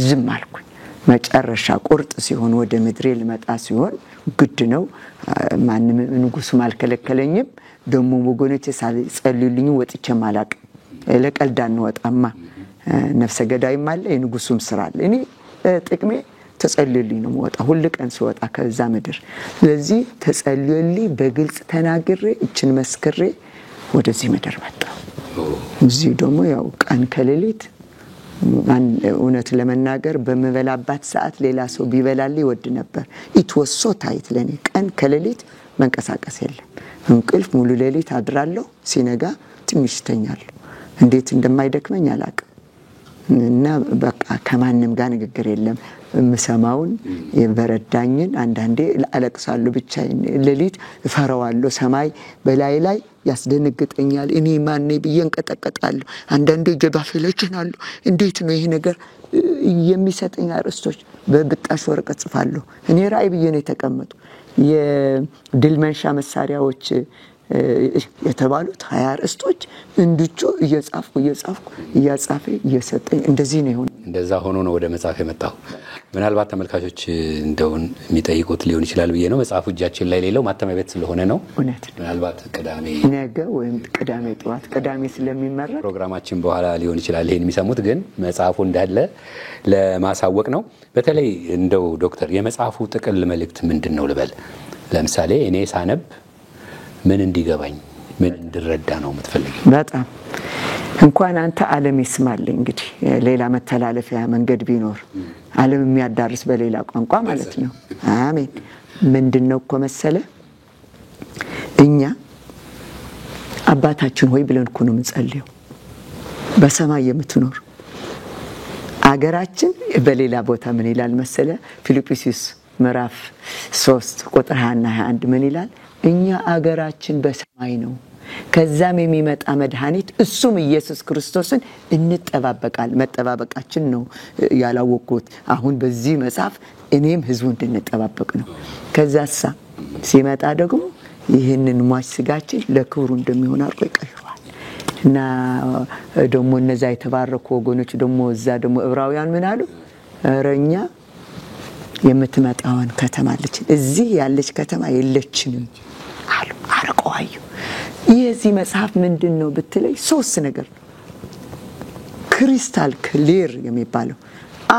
ዝም አልኩኝ። መጨረሻ ቁርጥ ሲሆን ወደ ምድሬ ልመጣ ሲሆን ግድ ነው። ማንም ንጉሱም አልከለከለኝም። ደሞ ወገኖቼ ሳይጸልዩልኝ ወጥቼ ማላቅ ለቀልድ አንወጣማ። ነፍሰ ገዳይም አለ የንጉሱም ስራ አለ። እኔ ጥቅሜ ተጸልዩልኝ ነው ወጣ ሁሉ ቀን ስወጣ ከዛ ምድር። ስለዚህ ተጸልዩልኝ በግልጽ ተናግሬ እችን መስክሬ ወደዚህ ምድር መጣሁ። እዚህ ደግሞ ያው ቀን ከሌሊት እውነት ለመናገር በመበላባት ሰዓት ሌላ ሰው ቢበላልኝ ይወድ ነበር። ኢትወሶ ታይት ለኔ ቀን ከሌሊት መንቀሳቀስ የለም። እንቅልፍ ሙሉ ሌሊት አድራለሁ፣ ሲነጋ ትንሽ ተኛለሁ። እንዴት እንደማይደክመኝ አላቅም። እና በቃ ከማንም ጋር ንግግር የለም። ምሰማውን የበረዳኝን አንዳንዴ አለቅሳለሁ ብቻዬን። ሌሊት ፈራዋለሁ። ሰማይ በላይ ላይ ያስደነግጠኛል። እኔ ማን ነኝ ብዬ እንቀጠቀጣለሁ። አንዳንዴ ጀባፈለችናለሁ። እንዴት ነው ይሄ ነገር የሚሰጠኝ አርስቶች በብጣሽ ወረቀት ጽፋለሁ። እኔ ራእይ ብዬ ነው የተቀመጡ የድል መንሻ መሳሪያዎች የተባሉት 20 አርስቶች እንድቹ እየጻፍኩ እያጻፈ እየሰጠኝ እንደዚህ ነው ይሁን። እንደዛ ሆኖ ነው ወደ መጽሐፍ የመጣው። ምናልባት ተመልካቾች እንደውን የሚጠይቁት ሊሆን ይችላል ብዬ ነው። መጽሐፉ እጃችን ላይ ሌለው ማተሚያ ቤት ስለሆነ ነው። ምናልባት ቅዳሜ ነገ ወይም ቅዳሜ ጠዋት ቅዳሜ ስለሚመረጥ ፕሮግራማችን በኋላ ሊሆን ይችላል ይሄን የሚሰሙት። ግን መጽሐፉ እንዳለ ለማሳወቅ ነው። በተለይ እንደው ዶክተር የመጽሐፉ ጥቅል መልእክት ምንድነው ልበል? ለምሳሌ እኔ ሳነብ ምን እንዲገባኝ ምን እንድረዳ ነው የምትፈልጊው? በጣም እንኳን አንተ ዓለም ይስማል። እንግዲህ ሌላ መተላለፊያ መንገድ ቢኖር ዓለም የሚያዳርስ በሌላ ቋንቋ ማለት ነው። አሜን። ምንድነው እኮ መሰለ እኛ አባታችን ሆይ ብለን እኮ ነው የምንጸልየው። በሰማይ የምትኖር አገራችን በሌላ ቦታ ምን ይላል መሰለ? ፊልጵስዩስ ምዕራፍ 3 ቁጥር 20 እና 21 ምን ይላል? እኛ አገራችን በሰማይ ነው፣ ከዛም የሚመጣ መድኃኒት እሱም ኢየሱስ ክርስቶስን እንጠባበቃል። መጠባበቃችን ነው ያላወቁት። አሁን በዚህ መጽሐፍ እኔም ህዝቡ እንድንጠባበቅ ነው። ከዛሳ ሲመጣ ደግሞ ይህንን ሟች ስጋችን ለክብሩ እንደሚሆን አድርጎ ይቀይረዋል። እና ደግሞ እነዛ የተባረኩ ወገኖች ደግሞ እዛ ደግሞ ዕብራውያን ምን አሉ? እረኛ የምትመጣውን ከተማ አለች፣ እዚህ ያለች ከተማ የለችንም አሉ። አረቀዋዩ የዚህ መጽሐፍ ምንድነው ብትለይ 3 ነገር ነው ክሪስታል ክሊር የሚባለው።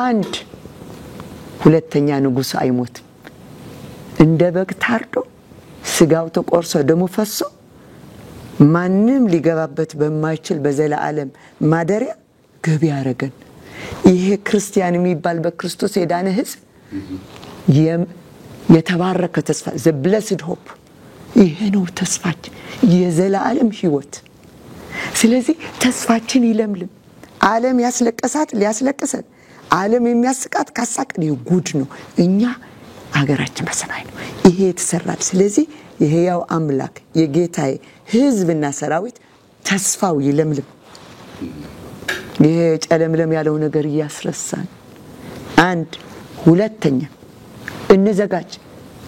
አንድ ሁለተኛ ንጉስ አይሞት እንደ በግ ታርዶ ስጋው ተቆርሶ ደሙ ፈሶ ማንም ሊገባበት በማይችል በዘላለም ማደሪያ ገቢ ያረገን ይሄ ክርስቲያን የሚባል በክርስቶስ የዳነ ህዝብ የተባረከ ተስፋ the blessed hope ይሄ ነው ተስፋችን የዘላለም ህይወት። ስለዚህ ተስፋችን ይለምልም። ዓለም ያስለቀሳት ሊያስለቀሰን ዓለም የሚያስቃት ካሳቀን ይጉድ ነው። እኛ ሀገራችን በሰማይ ነው። ይሄ የተሰራል። ስለዚህ የሕያው አምላክ የጌታዬ ህዝብና ሰራዊት ተስፋው ይለምልም። ይሄ ጨለምለም ያለው ነገር ያስረሳን። አንድ ሁለተኛ እንዘጋጅ።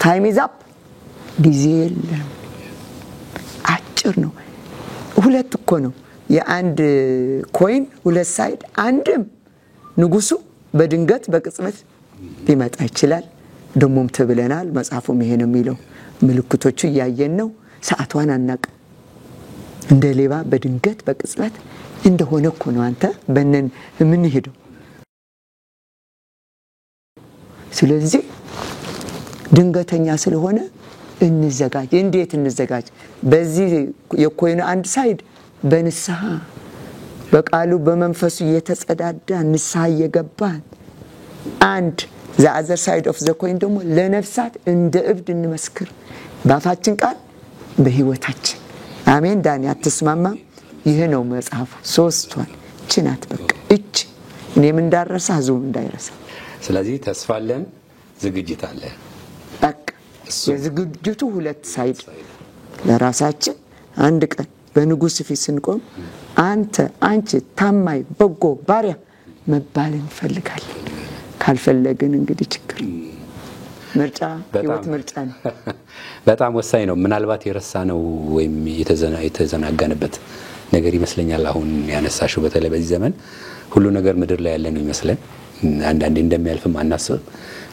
ታይም ኢዝ አፕ። ጊዜ የለም። አጭር ነው። ሁለት እኮ ነው የአንድ ኮይን ሁለት ሳይድ። አንድም ንጉሱ በድንገት በቅጽበት ሊመጣ ይችላል። ደሞም ተብለናል። መጽሐፉም ይሄ ነው የሚለው። ምልክቶቹ ያየን ነው። ሰዓቷን አናቅ። እንደ ሌባ በድንገት በቅጽበት እንደሆነ እኮ ነው አንተ በእነን ምን ሄደው። ስለዚህ ድንገተኛ ስለሆነ እንዘጋጅ። እንዴት እንዘጋጅ? በዚህ የኮይኑ አንድ ሳይድ በንስሐ በቃሉ በመንፈሱ እየተጸዳዳ ንስሐ እየገባን አንድ the other side of the coin ደግሞ ለነፍሳት እንደ እብድ እንመስክር ባፋችን ቃል በህይወታችን። አሜን። ዳኒ አትስማማ? ይሄ ነው መጽሐፉ። 3ቷን ችናት በቃ እቺ እኔም እንዳረሳ ህዝቡም እንዳይረሳ። ስለዚህ ተስፋ አለን፣ ዝግጅት አለ። በቃ የዝግጅቱ ሁለት ሳይድ ለራሳችን አንድ ቀን በንጉስ ፊት ስንቆም አንቺ ታማኝ በጎ ባሪያ መባልን እንፈልጋለን። ካልፈለግን እንግዲህ ችግር። ምርጫ ህይወት ምርጫ ነው። በጣም ወሳኝ ነው። ምናልባት የረሳነው ወይም የተዘናጋንበት ነገር ይመስለኛል አሁን ያነሳሽው። በተለይ በዚህ ዘመን ሁሉ ነገር ምድር ላይ ያለ ነው ይመስለን፣ አንዳንዴ እንደሚያልፍም አናስብም።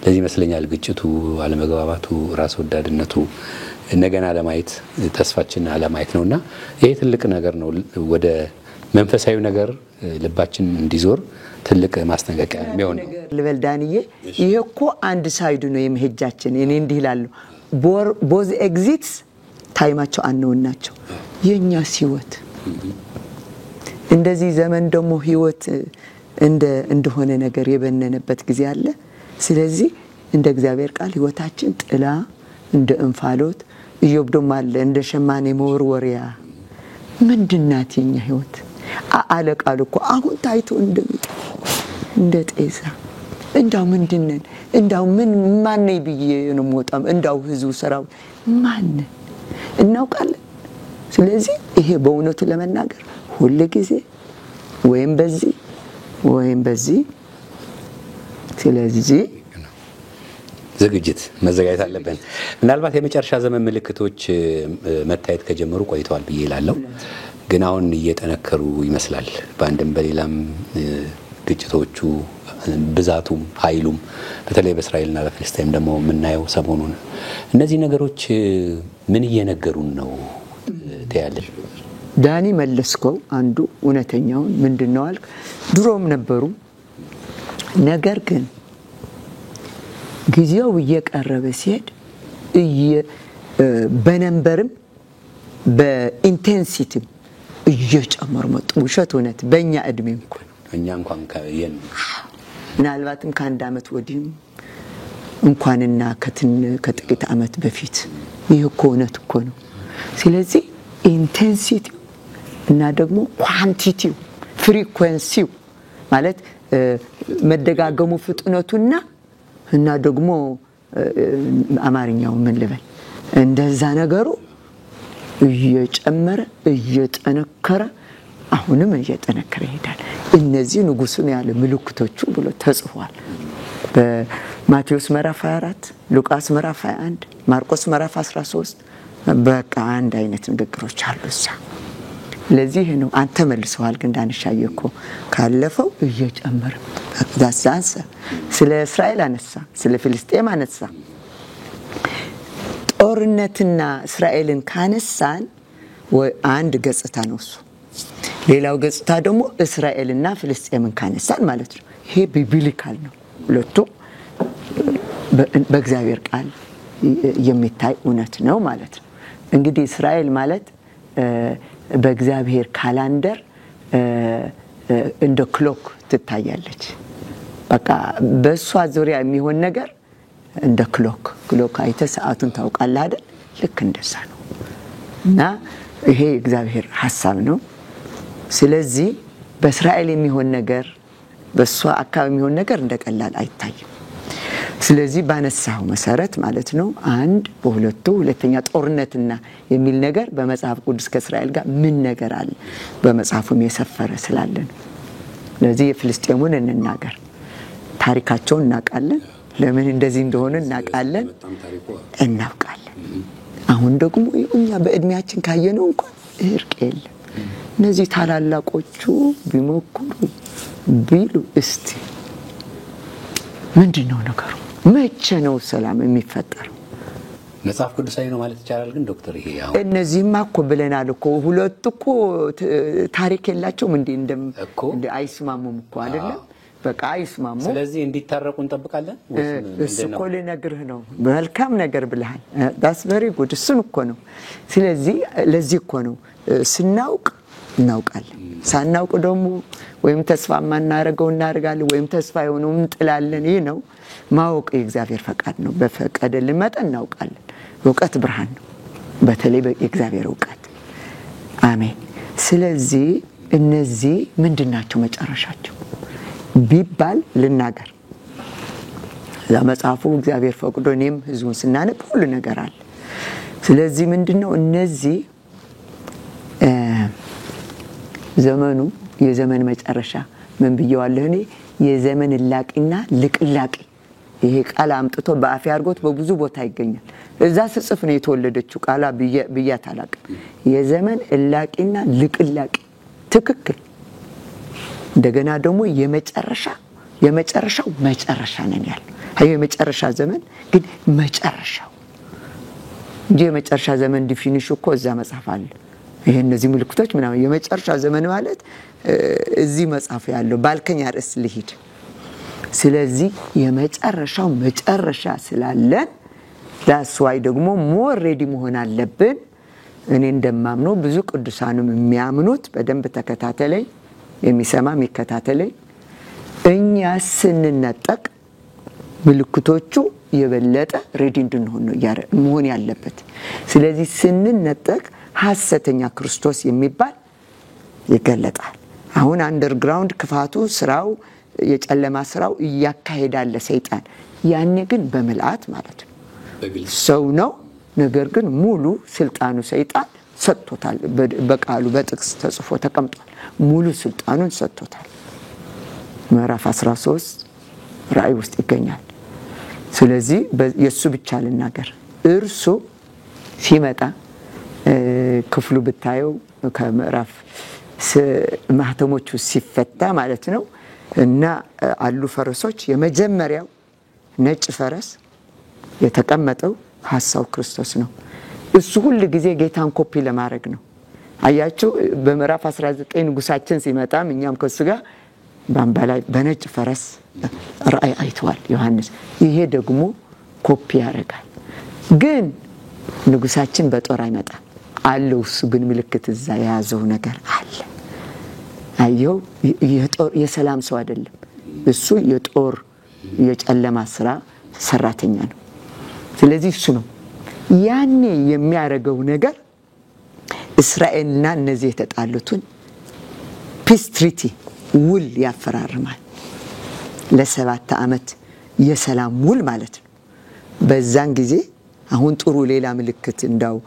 ለዚህ ይመስለኛል ግጭቱ፣ አለመግባባቱ፣ ራስ ወዳድነቱ ነገና ለማየት ተስፋችን አለማየት ነውና ይሄ ትልቅ ነገር ነው። ወደ መንፈሳዊ ነገር ልባችን እንዲዞር ትልቅ ማስጠንቀቂያ የሚሆን ነው። ልበል ዳንዬ፣ ይሄ እኮ አንድ ሳይዱ ነው የመሄጃችን። እኔ እንዲህ እላለሁ፣ ቦዝ ኤግዚትስ ታይማቸው አንውን ናቸው። የኛስ ህይወት እንደዚህ ዘመን ደግሞ ህይወት እንደሆነ ነገር የበነነበት ጊዜ አለ። ስለዚህ እንደ እግዚአብሔር ቃል ህይወታችን ጥላ እንደ እንፋሎት እየብዶም አለ እንደ ሸማኔ መወርወሪያ ምንድናት የኛ ህይወት? አለ ቃል እኮ አሁን ታይቶ እንደ ጤዛ እንዳው ምንድነን? እንዳው ምን ማን ነኝ ብዬ ነው የምወጣው? እንዳው ህዝቡ ሰራው ማን እናውቃለን። ስለዚህ ይሄ በእውነቱ ለመናገር ሁሉ ጊዜ ወይም በዚህ ስለዚህ ዝግጅት መዘጋጀት አለብን። ምናልባት የመጨረሻ ዘመን ምልክቶች መታየት ከጀመሩ ቆይተዋል ብዬ እላለሁ፣ ግን አሁን እየጠነከሩ ይመስላል። በአንድም በሌላም ግጭቶቹ ብዛቱም ኃይሉም በተለይ በእስራኤልና በፍልስጤም ደግሞ የምናየው ሰሞኑን እነዚህ ነገሮች ምን እየነገሩን ነው ትያለሽ? ዳኒ መለስከው አንዱ እውነተኛውን ምንድነው አልክ? ድሮም ነበሩ፣ ነገር ግን ጊዜው እየቀረበ ሲሄድ በነምበርም በኢንቴንሲቲም እየጨመሩ መጡ። ውሸት እውነት በእኛ እድሜ እንኳን ምናልባትም ከአንድ ዓመት ወዲህም እንኳንና ከጥቂት ዓመት በፊት ይህ እኮ እውነት እኮ ነው። ስለዚህ ኢንቴንሲቲው እና ደግሞ ኳንቲቲው ፍሪኩዌንሲው ማለት መደጋገሙ ፍጥነቱና እና ደግሞ አማርኛው ምን ልበል እንደዛ ነገሩ እየጨመረ እየጠነከረ አሁንም እየጠነከረ ይሄዳል። እነዚህ ንጉሱን ያለ ምልክቶቹ ብሎ ተጽፏል በማቴዎስ ምዕራፍ 24፣ ሉቃስ ምዕራፍ 21፣ ማርቆስ ምዕራፍ 13። በቃ አንድ አይነት ንግግሮች አሉ እዛ። ለዚህ ነው አንተ መልሰዋል። ግን ዳንሻየኮ ካለፈው እየጨመረ ዳሳንሰ ስለ እስራኤል አነሳ፣ ስለ ፍልስጤም አነሳ። ጦርነትና እስራኤልን ካነሳን አንድ ገጽታ ነው እሱ። ሌላው ገጽታ ደግሞ እስራኤልና ፍልስጤምን ካነሳን ማለት ነው። ይሄ ቢብሊካል ነው። ሁለቱ በእግዚአብሔር ቃል የሚታይ እውነት ነው ማለት ነው። እንግዲህ እስራኤል ማለት በእግዚአብሔር ካላንደር እንደ ክሎክ ትታያለች። በቃ በሷ ዙሪያ የሚሆን ነገር እንደ ክሎክ አይተ ሰዓቱን ታውቃለህ አይደል? ልክ እንደዛ ነው። እና ይሄ እግዚአብሔር ሐሳብ ነው። ስለዚህ በእስራኤል የሚሆን ነገር በሷ አካባቢ የሚሆን ነገር እንደቀላል አይታይም። ስለዚህ ባነሳው መሰረት ማለት ነው አንድ በሁለቱ ሁለተኛ ጦርነትና የሚል ነገር በመጽሐፍ ቅዱስ ከእስራኤል ጋር ምን ነገር አለ በመጽሐፉም የሰፈረ ስላለ ነው። ስለዚህ የፍልስጤሙን እንናገር፣ ታሪካቸውን እናውቃለን፣ ለምን እንደዚህ እንደሆነ እናውቃለን። አሁን ደግሞ እኛ በእድሜያችን ካየነው እንኳን እርቅ የለም። እነዚህ ታላላቆቹ ቢሞክሩ ቢሉ እስቲ ምንድነው ነገሩ? መቼ ነው ሰላም የሚፈጠረው? መጽሐፍ ቅዱሳዊ ነው ማለት ይቻላል። ግን ዶክተር ይሄ ያው እነዚህማ እኮ ብለናል እኮ ሁለቱ እኮ ታሪክ የላቸውም እንደ አይስማሙም እኮ አይደለም። በቃ አይስማሙ። ስለዚህ እንዲታረቁ እንጠብቃለን እሱ እኮ ልነግርህ ነው። መልካም ነገር ብለሃል። that's very good እሱን እኮ ነው። ስለዚህ ለዚህ እኮ ነው ስናውቅ እናውቃለን፣ ሳናውቅ ደግሞ ወይም ተስፋ ማናረገው እናርጋለን ወይም ተስፋ የሆነው እንጥላለን። ይሄ ነው ማወቅ የእግዚአብሔር ፈቃድ ነው። በፈቀደልን መጠን እናውቃለን። ዕውቀት ብርሃን ነው፣ በተለይ የእግዚአብሔር ዕውቀት። አሜን። ስለዚህ እነዚህ ምንድናቸው መጨረሻቸው ቢባል ልናገር። ለመጽሐፉ እግዚአብሔር ፈቅዶ እኔም ህዝቡን ስናነብ ሁሉ ነገር አለ። ስለዚህ ምንድነው እነዚህ ዘመኑ የዘመን መጨረሻ ምን ብየዋለሁ እኔ? የዘመን ላቂና ልቅላቂ ይሄ ቃል አምጥቶ በአፍ ያርጎት በብዙ ቦታ ይገኛል። እዛ ስጽፍ ነው የተወለደችው ቃላ ብያት አላቅም። የዘመን እላቂና ልቅላቂ ትክክል። እንደገና ደግሞ የመጨረሻው መጨረሻ ነን ያለው። አይ የመጨረሻ ዘመን ግን መጨረሻው እንጂ የመጨረሻ ዘመን ዲፊኒሽን እኮ እዛ መጽሐፍ አለ። ይሄ እነዚህ ምልክቶች ምናምን የመጨረሻ ዘመን ማለት እዚህ መጽሐፍ ያለው ባልከኛ ርዕስ ልሂድ። ስለዚህ የመጨረሻው መጨረሻ ስላለን ዳስዋይ ደግሞ ሞር ሬዲ መሆን አለብን። እኔ እንደማምነው ብዙ ቅዱሳንም የሚያምኑት በደንብ ተከታተለኝ፣ የሚሰማ የሚከታተለኝ እኛ ስንነጠቅ ምልክቶቹ የበለጠ ሬዲ እንድንሆን ነው መሆን ያለበት። ስለዚህ ስንነጠቅ ሐሰተኛ ክርስቶስ የሚባል ይገለጣል። አሁን አንደርግራውንድ ክፋቱ ስራው የጨለማ ስራው ያካሄዳል ሰይጣን። ያኔ ግን በመልአት ማለት ነው ሰው ነው፣ ነገር ግን ሙሉ ስልጣኑ ሰይጣን ሰጥቶታል። በቃሉ በጥቅስ ተጽፎ ተቀምጧል። ሙሉ ስልጣኑን ሰጥቶታል። ምዕራፍ 13 ራእይ ውስጥ ይገኛል። ስለዚህ የሱ ብቻ ልናገር። እርሱ ሲመጣ ክፍሉ ብታየው ከምዕራፍ ማህተሞቹ ሲፈታ ማለት ነው እና አሉ ፈረሶች። የመጀመሪያው ነጭ ፈረስ የተቀመጠው ሐሳው ክርስቶስ ነው። እሱ ሁሉ ጊዜ ጌታን ኮፒ ለማድረግ ነው። አያችሁ በምዕራፍ 19 ንጉሳችን ሲመጣም እኛም ከሱ ጋር ባምባላይ በነጭ ፈረስ ራእይ አይቷል ዮሐንስ። ይሄ ደግሞ ኮፒ ያደርጋል። ግን ንጉሳችን በጦር አይመጣም አለው። እሱ ግን ምልክት እዛ የያዘው ነገር አለ። አየው የሰላም ሰው አይደለም። እሱ የጦር የጨለማ ስራ ሰራተኛ ነው። ስለዚህ እሱ ነው ያኔ የሚያደርገው ነገር። እስራኤልና እነዚህ የተጣሉትን ፒስ ትሪቲ ውል ያፈራርማል። ለ7 ዓመት የሰላም ውል ማለት ነው። በዛን ጊዜ አሁን ጥሩ ሌላ ምልክት እንዳው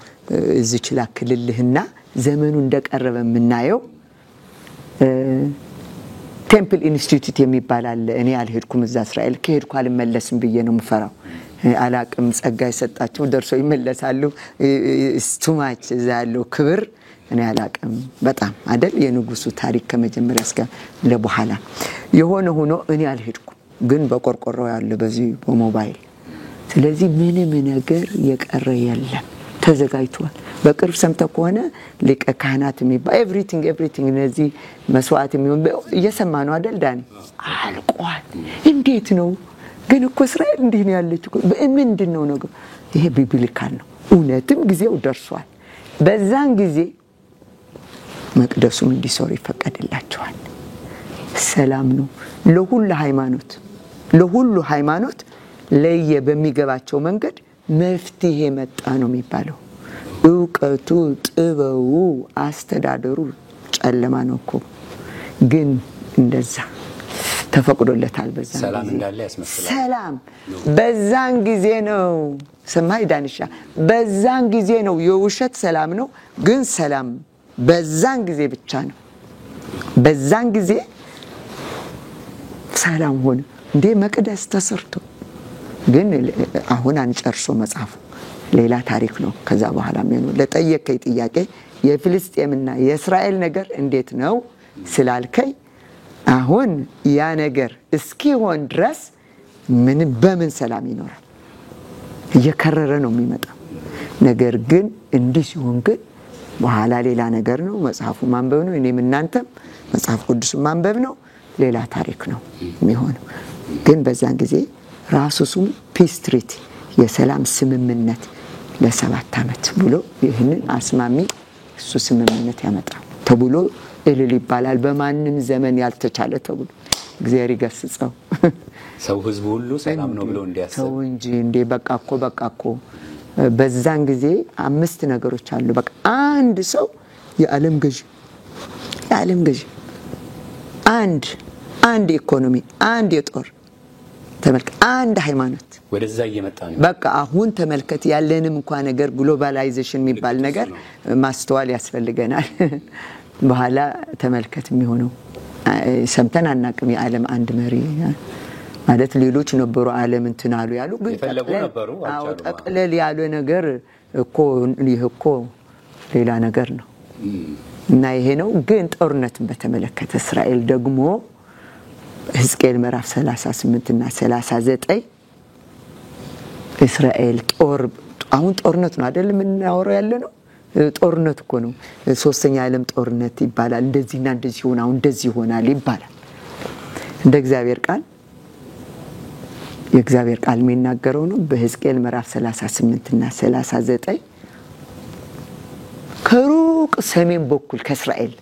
እዚህ ላክልልህና ዘመኑ እንደቀረበ የምናየው ቴምፕል ኢንስቲትዩት የሚባል አለ። እኔ አልሄድኩም እዛ እስራኤል። ከሄድኩ አልመለስም ብዬ ነው የምፈራው። አላቅም ጸጋ የሰጣቸው ደርሶ ይመለሳሉ። ስቱማች እዛ ያለው ክብር እኔ አላቅም በጣም አይደል። የንጉሱ ታሪክ ከመጀመሪያ እስከ ለበኋላ የሆነ ሆኖ እኔ አልሄድኩም፣ ግን በቆርቆሮ ያለ በዚህ በሞባይል። ስለዚህ ምንም ነገር የቀረ የለም፣ ተዘጋጅቷል። በቅርብ ሰምተ ከሆነ ሊቀ ካህናት የሚባል ኤቭሪቲንግ እነዚህ መስዋዕት የሚሆን እየሰማ ነው አይደል ዳኒ? አልቋል። እንዴት ነው ግን እኮ እስራኤል እንዲህ ነው ያለችው። ምንድነው ነገር? ይሄ ቢብሊካል ነው። እውነትም ጊዜው ደርሷል። በዛን ጊዜ መቅደሱም እንዲሰሩ ይፈቀድላቸዋል። ሰላም ነው ለሁሉ ሃይማኖት ለየ በሚገባቸው መንገድ መፍትሄ መጣ ነው የሚባለው። ዕውቀቱ ጥበቡ አስተዳደሩ ጨለማ ነው እኮ፣ ግን እንደዛ ተፈቅዶለታል። በዛን ሰላም እንዳለ ያስመስላል። ሰላም በዛን ጊዜ ነው። ሰማይ ዳንሻ በዛን ጊዜ ነው። የውሸት ሰላም ነው፣ ግን ሰላም በዛን ጊዜ ብቻ ነው። በዛን ጊዜ ሰላም ሆነ። እንደ መቅደስ ተሰርቶ ግን አሁን አንጨርሶ መጽሐፉ ሌላ ታሪክ ነው። ከዛ በኋላ ምን ለጠየቀኝ ጥያቄ የፍልስጤምና የእስራኤል ነገር እንዴት ነው ስላልከኝ፣ አሁን ያ ነገር እስኪሆን ድረስ በምን ሰላም ይኖራል? እየከረረ ነው የሚመጣው ነገር። ግን እንዲህ ሲሆን ግን በኋላ ሌላ ነገር ነው። መጽሐፉ ማንበብ ነው። እኔም እናንተም መጽሐፍ ቅዱስ ማንበብ ነው። ሌላ ታሪክ ነው የሚሆነው። ግን በዛን ጊዜ ራሱ ስሙ ፒስ ትሪቲ የሰላም ስምምነት ለ7 ዓመት ብሎ ይህንን አስማሚ እሱ ስምምነት ያመጣል ተብሎ እልል ይባላል። በማንም ዘመን ያልተቻለ ተብሎ እግዚአብሔር ይገስጸው። ሰው ህዝቡ ሁሉ ሰላም ነው ብሎ እንዲያስብ ሰው እንጂ እንደ በቃ እኮ በዛን ጊዜ 5 ነገሮች አሉ። በቃ አንድ ሰው የዓለም ገዢ አንድ ኢኮኖሚ፣ አንድ የጦር ተመልከት፣ አንድ ሃይማኖት ወደዛ እየመጣ ነው። በቃ አሁን ተመልከት ያለንም እንኳን ነገር ግሎባላይዜሽን የሚባል ነገር ማስተዋል ያስፈልገናል። በኋላ ተመልከት የሚሆነው ሰምተን አናቅም። የዓለም አንድ መሪ ማለት ሌሎች ነበሩ ዓለም እንትን አሉ ያሉ ግን ጠቅለል ያለ ነገር እኮ ይሄ እኮ ሌላ ነገር ነው እና ይሄ ነው። ግን ጦርነትን በተመለከተ እስራኤል ደግሞ ሕዝቅኤል ምዕራፍ 38 እና 39 እስራኤል አሁን ጦርነት ነው አይደል የምናወራው ያለ ነው። ጦርነት እኮ ነው። ሶስተኛ ዓለም ጦርነት ይባላል። እንደዚህና እንደዚህ ሆነ አሁን እንደዚህ ይሆናል ይባላል። እንደ እግዚአብሔር ቃል የእግዚአብሔር ቃል የሚናገረው ነው። በሕዝቅኤል ምዕራፍ 38 እና 39 ከሩቅ ሰሜን በኩል ከእስራኤል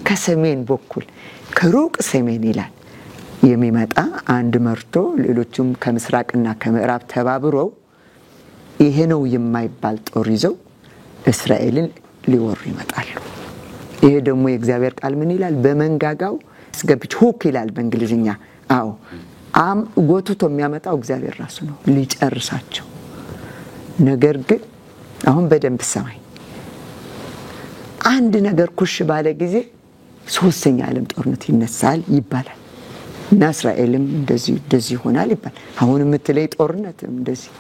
ከሰሜን በኩል ከሩቅ ሰሜን ይላል የሚመጣ አንድ መርቶ ሌሎችም ከምስራቅና ከምዕራብ ተባብረው ይሄ ነው የማይባል ጦር ይዘው እስራኤልን ሊወሩ ይመጣሉ። ይሄ ደግሞ የእግዚአብሔር ቃል ምን ይላል? በመንጋጋው አስገብች ሁክ ይላል በእንግሊዝኛ። ጎትቶ የሚያመጣው እግዚአብሔር ራሱ ነው ሊጨርሳቸው። ነገር ግን አሁን በደንብ ሰማይ አንድ ነገር ኩሽ ባለ ጊዜ ሶስተኛ ዓለም ጦርነት ይነሳል ይባላል እና እስራኤልም እንደዚህ ይሆናል ይባላል። አሁን የምትለይ ጦርነት እንደዚህ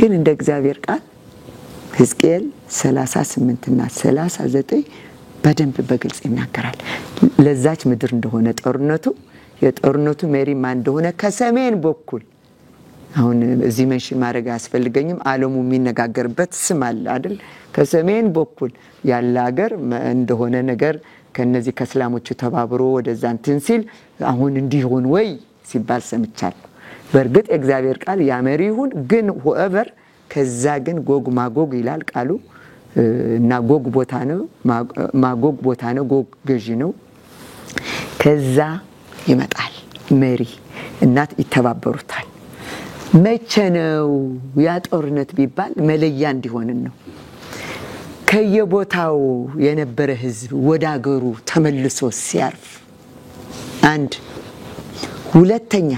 ግን እንደ እግዚአብሔር ቃል ሕዝቅኤል 38 እና 39 በደንብ በግልጽ ይናገራል። ለዛች ምድር እንደሆነ የጦርነቱ መሪ ማን እንደሆነ ከሰሜን በኩል አሁን እዚህ መንሽን ማድረግ አያስፈልገኝም። ዓለሙ የሚነጋገርበት ስም አለ አይደል? ከሰሜን በኩል ያለ ሀገር እንደሆነ ነገር ከነዚህ ከእስላሞቹ ተባብሮ ወደዛ እንትን ሲል አሁን እንዲሆን ወይ ሲባል ሰምቻለሁ። በእርግጥ የእግዚአብሔር ቃል ያመሪ ይሁን ግን whoever ከዛ ግን ጎግ ማጎግ ይላል ቃሉ እና ጎግ ቦታ ነው ማጎግ ቦታ ነው ጎግ ገዢ ነው። ከዛ ይመጣል መሪ እናት ይተባበሩታል። መቼ ነው ያ ጦርነት ቢባል መለያ እንዲሆን ነው። ከየቦታው የነበረ ህዝብ ወደ አገሩ ተመልሶ ሲያርፍ አንድ ሁለተኛ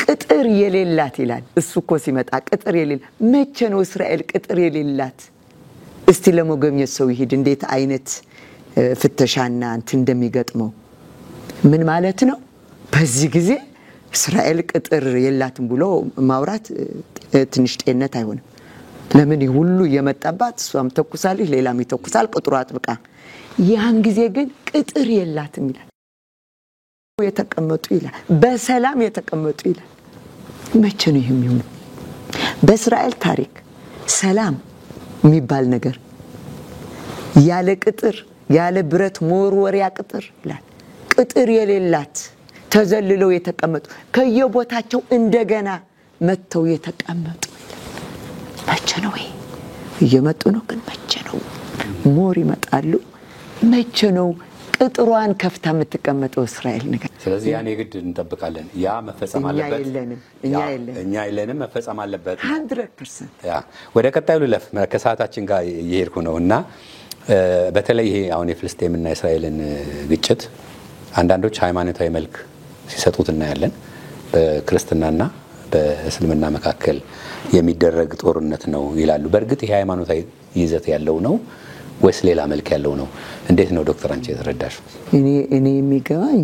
ቅጥር የሌላት ይላል። እሱ እኮ ሲመጣ ቅጥር የሌላት መቼ ነው እስራኤል ቅጥር የሌላት? እስቲ ለመጎብኘት ሰው ይሄድ እንዴት አይነት ፍተሻና እንትን እንደሚገጥመው ምን ማለት ነው? በዚህ ጊዜ እስራኤል ቅጥር የላትም ብሎ ማውራት ትንሽ ጤንነት አይሆንም። ለምን ሁሉ የመጣባት እሷም ተኩሳለች ሌላም ይተኩሳል ቅጥሩ አጥብቃ። ያን ጊዜ ግን ቅጥር የላትም ይላል። የተቀመጡ ይላል በሰላም የተቀመጡ ይላል። መቼ ነው ይሄ የሚሆነው? በእስራኤል ታሪክ ሰላም የሚባል ነገር ያለ ቅጥር ያለ ብረት መወርወሪያ ቅጥር ይላል ቅጥር የሌላት ተዘልለው የተቀመጡ ከየቦታቸው እንደገና መተው የተቀመጡ መቼ ነው ይሄ? እየመጡ ነው ግን መቼ ነው ሞር ይመጣሉ? መቼ ነው ቅጥሯን ከፍታ የምትቀመጠው እስራኤል ነገር? ስለዚህ ያን የግድ እንጠብቃለን። ያ መፈጸም አለበት። እኛ የለንም መፈጸም አለበት 100%። ያ ወደ ቀጣዩ ልለፍ ከሰዓታችን ጋር እየሄድኩ ነውና በተለይ ይሄ አሁን የፍልስጤምና እስራኤልን ግጭት አንዳንዶች ሃይማኖታዊ መልክ ሲሰጡት እናያለን። በክርስትናና በእስልምና መካከል የሚደረግ ጦርነት ነው ይላሉ። በእርግጥ ይሄ ሃይማኖታዊ ይዘት ያለው ነው ወይስ ሌላ መልክ ያለው ነው? እንዴት ነው ዶክተር አንቺ የተረዳሽው? እኔ የሚገባኝ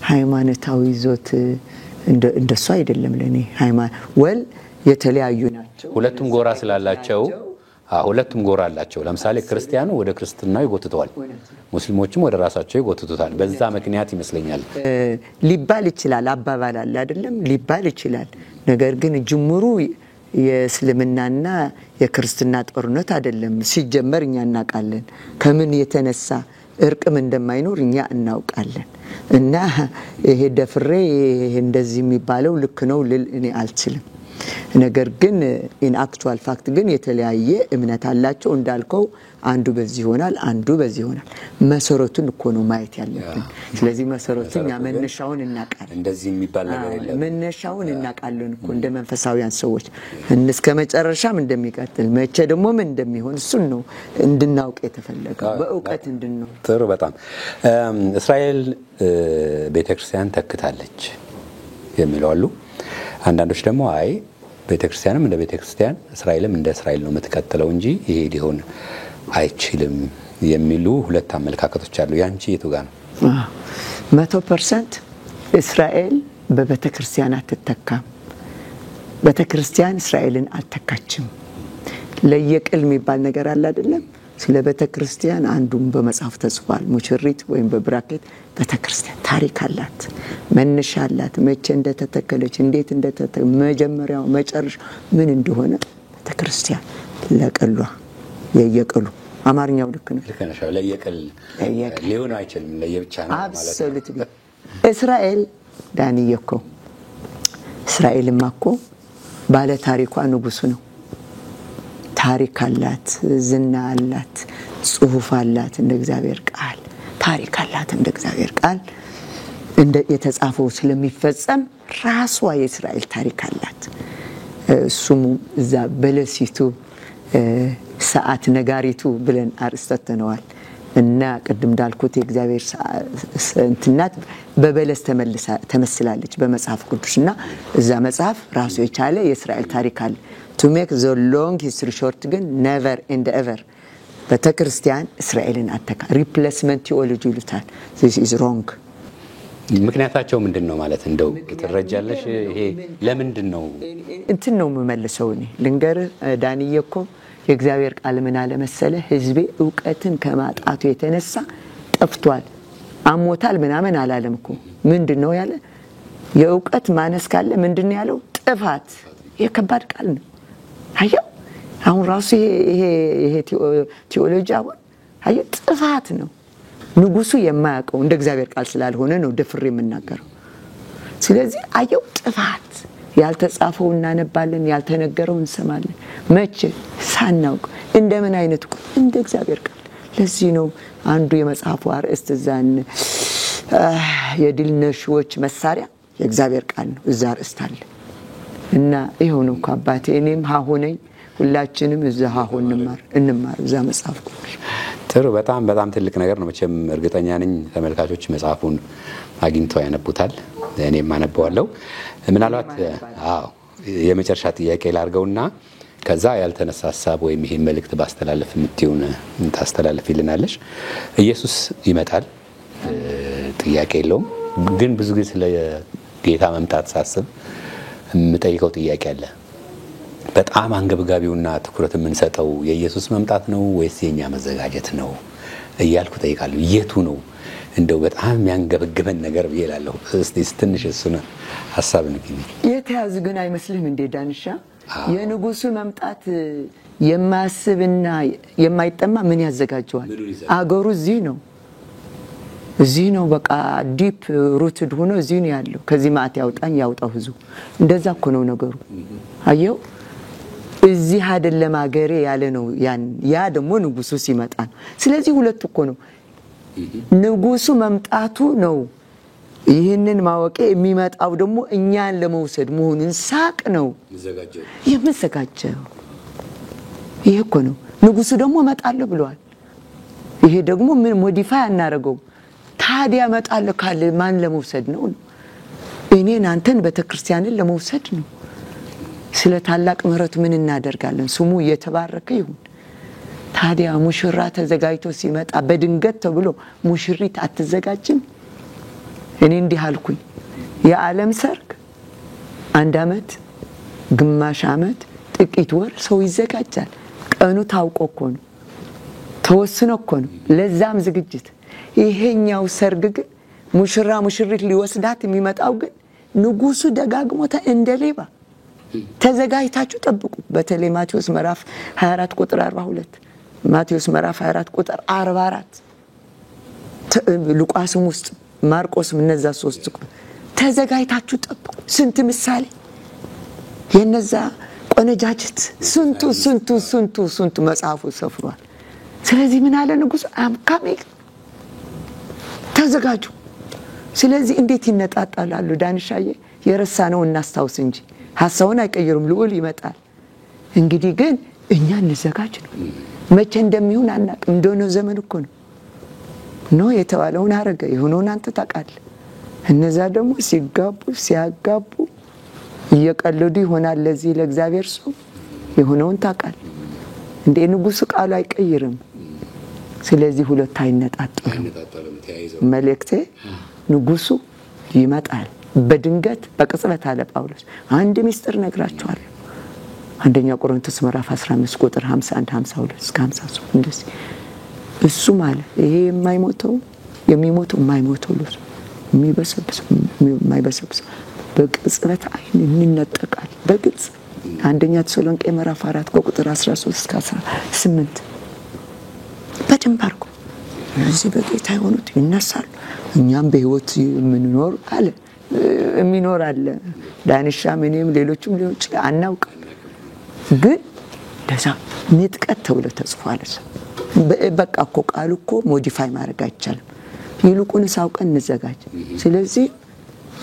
ሃይማኖታዊ ይዘት እንደሱ አይደለም። ለኔ ወል የተለያዩ ናቸው። ሁለቱም ጎራ ስላላቸው ሁለቱም ጎራ አላቸው። ለምሳሌ ክርስቲያኑ ወደ ክርስትናው ይጎትተዋል፣ ሙስሊሞችም ወደ ራሳቸው ይጎትቱታል። በዛ ምክንያት ይመስለኛል ሊባል ይችላል። አባባል አለ አይደለም ሊባል ይችላል። ነገር ግን ጅምሩ የእስልምናና የክርስትና ጦርነት አይደለም። ሲጀመር እኛ እናውቃለን ከምን የተነሳ እርቅም እንደማይኖር እኛ እናውቃለን። እና ይሄ ደፍሬ እንደዚህ የሚባለው ልክ ነው ልል እኔ አልችልም። ነገር ግን ኢን አክቹዋል ፋክት ግን የተለያየ እምነት አላቸው እንዳልከው አንዱ በዚህ ይሆናል አንዱ በዚህ ይሆናል። መሰረቱን እኮ ነው ማየት ያለብን። ስለዚህ መሰረቱን መነሻውን እናውቃለን። እንደዚህ የሚባል ነገር የለም። መነሻውን እናውቃለን እኮ እንደ መንፈሳውያን ሰዎች እስከ መጨረሻም እንደሚቀጥል መቼ ደግሞ ምን እንደሚሆን እሱን ነው እንድናውቅ የተፈለገው በእውቀት እንድንኖር። ጥሩ በጣም እስራኤል ቤተክርስቲያን ተክታለች የሚሉ አሉ። አንዳንዶች ደግሞ አይ ቤተክርስቲያንም እንደ ቤተክርስቲያን እስራኤልም እንደ እስራኤል ነው የምትከተለው እንጂ ይሄ ሊሆን አይችልም የሚሉ ሁለት አመለካከቶች አሉ። ያንቺ የቱ ጋር ነው? 100% እስራኤል በቤተ ክርስቲያን አትተካም። ቤተ ክርስቲያን እስራኤልን አልተካችም። ለየቅል የሚባል ነገር አለ አይደለም? ስለ ቤተ ክርስቲያን አንዱም በመጽሐፍ ተጽፏል። ሙሽሪት ወይም በብራኬት ቤተ ክርስቲያን ታሪክ አላት፣ መነሻ አላት። መቼ እንደተተከለች፣ እንዴት እንደተተከለ፣ መጀመሪያው መጨረሻ ምን እንደሆነ ቤተ ክርስቲያን ለቅሏ የየቅሉ አማርኛው ልክ ነው። ለየቅል ሊሆን አይችልም። ለየብቻ ነው ማለት ነው። አብሶሉትሊ እስራኤል ዳንኤል እኮ እስራኤልማ እኮ ባለ ታሪኳ ንጉሱ ነው። ታሪክ አላት፣ ዝና አላት፣ ጽሁፍ አላት። እንደ እግዚአብሔር ቃል ታሪክ አላት። እንደ እግዚአብሔር ቃል እንደ የተጻፈው ስለሚፈጸም ራሷ የእስራኤል ታሪክ አላት። እሱም እዛ በለሲቱ ሰዓት ነጋሪቱ ብለን አርስተተነዋል። እና ቅድም እንዳልኩት የእግዚአብሔር እንትናት በበለስ ተመስላለች በመጽሐፍ ቅዱስና እዛ መጽሐፍ ራሱ የቻለ የእስራኤል ታሪክ አለ። to make the long history short ግን never and ever በተክርስቲያን እስራኤልን አተካ replacement theology ይሉታል። this is wrong። ምክንያታቸው ምንድነው ማለት እንደው ትረጃለሽ? ይሄ ለምንድነው እንትን ነው የምመልሰው እኔ ልንገር። ዳንኤል እኮ የእግዚአብሔር ቃል ምን አለ መሰለ? ህዝቤ ዕውቀትን ከማጣቱ የተነሳ ጠፍቷል፣ አሞታል ምናምን አላለም እኮ። ምንድነው ያለ? የዕውቀት ማነስ ካለ ምንድነው ያለው? ጥፋት። የከባድ ቃል ነው። አየው አሁን ራሱ ይሄ ቴዎሎጂ አሁን አየው ጥፋት ነው። ንጉሱ የማያውቀው እንደ እግዚአብሔር ቃል ስላልሆነ ነው ደፍሬ የምናገረው። ስለዚህ አየው ጥፋት። ያልተጻፈው እናነባለን፣ ያልተነገረው እንሰማለን። መቼ ሳናውቅ እንደምን አይነት እንደ እግዚአብሔር ቃል። ለዚህ ነው አንዱ የመጽሐፉ አርዕስት ዛን የድል ነሺዎች መሳሪያ የእግዚአብሔር ቃል ነው። እዛ አርዕስት አለ እና ይሄው ነው አባቴ። እኔም ሀሁነኝ ሁላችንም እዛ ሀሁን እንማር እዛ መጽሐፍ ቅዱስ። ጥሩ። በጣም ትልቅ ነገር ነው። መቼም እርግጠኛ ነኝ ተመልካቾች መጽሐፉን አግኝተው ያነቡታል። እኔም አነበዋለሁ። ምናልባት የመጨረሻ ጥያቄ ላርገውና ከዛ ያልተነሳ ሐሳብ ወይም ይሄን መልእክት ባስተላለፍ ምትዩን ታስተላልፊልናለሽ። ኢየሱስ ይመጣል፣ ጥያቄ የለውም። ግን ብዙ ጊዜ ስለ ጌታ መምጣት ሳስብ የምጠይቀው ጥያቄ አለ። በጣም አንገብጋቢውና ትኩረት የምንሰጠው የኢየሱስ መምጣት ነው ወይስ የኛ መዘጋጀት ነው እያልኩ ጠይቃለሁ። የቱ ነው እንደው በጣም የሚያንገብግበን ነገር ብዬላለሁ? እስቲ ትንሽ እሱን ሐሳብ ንገኝ። የተያዝ ግን አይመስልም እንዴ ዳንሻ? የንጉሱ መምጣት የማያስብና የማይጠማ ምን ያዘጋጀዋል? አገሩ እዚህ ነው በቃ ዲፕ ሩትድ ሆኖ እዚህ ነው ያለው። ከዚህ ማት ያውጣው ህዝቡ። እንደዛ እኮ ነው ነገሩ። አየው እዚህ አይደለም አገሬ ያለ ነው። ያ ደግሞ ንጉሱ ሲመጣ ነው። ስለዚህ ሁለት እኮ ነው። ንጉሱ መምጣቱ ነው ይህንን ማወቄ። የሚመጣው ደግሞ እኛን ለመውሰድ መሆኑን ሳቅ ነው የምዘጋጀው። ይሄ እኮ ነው። ንጉሱ ደግሞ እመጣለሁ ብሏል። ይሄ ደግሞ ምን ሞዲፋይ አናረገው። ታዲያ እመጣለሁ ካለ ማን ለመውሰድ ነው? እኔን አንተን ቤተክርስቲያንን ለመውሰድ ነው። ስለ ታላቅ ምህረቱ ምን እናደርጋለን? ስሙ የተባረከ ይሁን። ታዲያ ሙሽራ ተዘጋጅቶ ሲመጣ በድንገት ተብሎ ሙሽሪት አትዘጋጅም? እኔ እንዲህ አልኩኝ። የዓለም ሰርግ 1 ዓመት፣ ግማሽ ዓመት፣ ጥቂት ወር ሰው ይዘጋጃል። ቀኑ ታውቆ እኮ ነው፣ ተወስኖ እኮ ነው። ለዛም ዝግጅት። ይሄኛው ሰርግ ግን ሙሽራ ሙሽሪት ሊወስዳት የሚመጣው ግን ንጉሱ ደጋግሞታ እንደሌባ ተዘጋጅታችሁ ጠብቁ። በተለይ ማቴዎስ ምዕራፍ 24 ቁጥር 42፣ ማቴዎስ ምዕራፍ 24 ቁጥር 44፣ ሉቃስም ውስጥ ማርቆስም እነዛ 3 ተዘጋጅታችሁ ጠብቁ። ስንት ምሳሌ የነዛ ቆነጃጅት ስንቱ መጽሐፉ ሰፍሯል። ስለዚህ ምን አለ ንጉሱ? አምካሜ ተዘጋጁ። ስለዚህ እንዴት ይነጣጣላሉ? ዳንሻዬ የረሳነው እናስታውስ እንጂ ሐሳቡን አይቀየሩም። ልዑል ይመጣል። እንግዲህ ግን እኛ እንዘጋጅ ነው። መቼ እንደሚሆን አናውቅም። እንደሆነ ዘመን እኮ ነው የተባለውን አረገ። የሆነውን አንተ ታውቃለህ። እነዛ ደግሞ ሲያጋቡ እየቀለዱ ይሆናል። ለዚህ ለእግዚአብሔር ሰው የሆነውን ታውቃለህ እንዴ? ንጉሱ ቃሉ አይቀይርም። ስለዚህ ሁለት አይነጣጣሉ። መልእክቴ ንጉሱ ይመጣል። በድንገት በቅጽበት አለ ጳውሎስ። አንድ ሚስጥር ነግራችኋለሁ። አንደኛ ቆሮንቶስ ምዕራፍ 15 ቁጥር 51 52 እስከ 53 እንደዚህ እሱ ማለት ይሄ የማይሞተው የሚሞተው የማይሞተው ልጅ የሚበሰብስ የማይበሰብስ በቅጽበት አይን እንነጠቃል። በግልጽ አንደኛ ተሰሎንቄ ምዕራፍ 4 ቁጥር 13 እስከ 18 በደንብ አድርጎ እነዚህ በጌታ የሆኑት ይነሳሉ፣ እኛም በህይወት የምንኖር አለ የሚኖር አለ። ዳንሻ ምንም ሌሎችም ሊሆን አናውቅ፣ ግን ለዛ ንጥቀት ተብሎ ተጽፏል። በቃ እኮ ቃሉ እኮ ሞዲፋይ ማድረግ አይቻልም። ይልቁንስ አውቀን እንዘጋጅ። ስለዚህ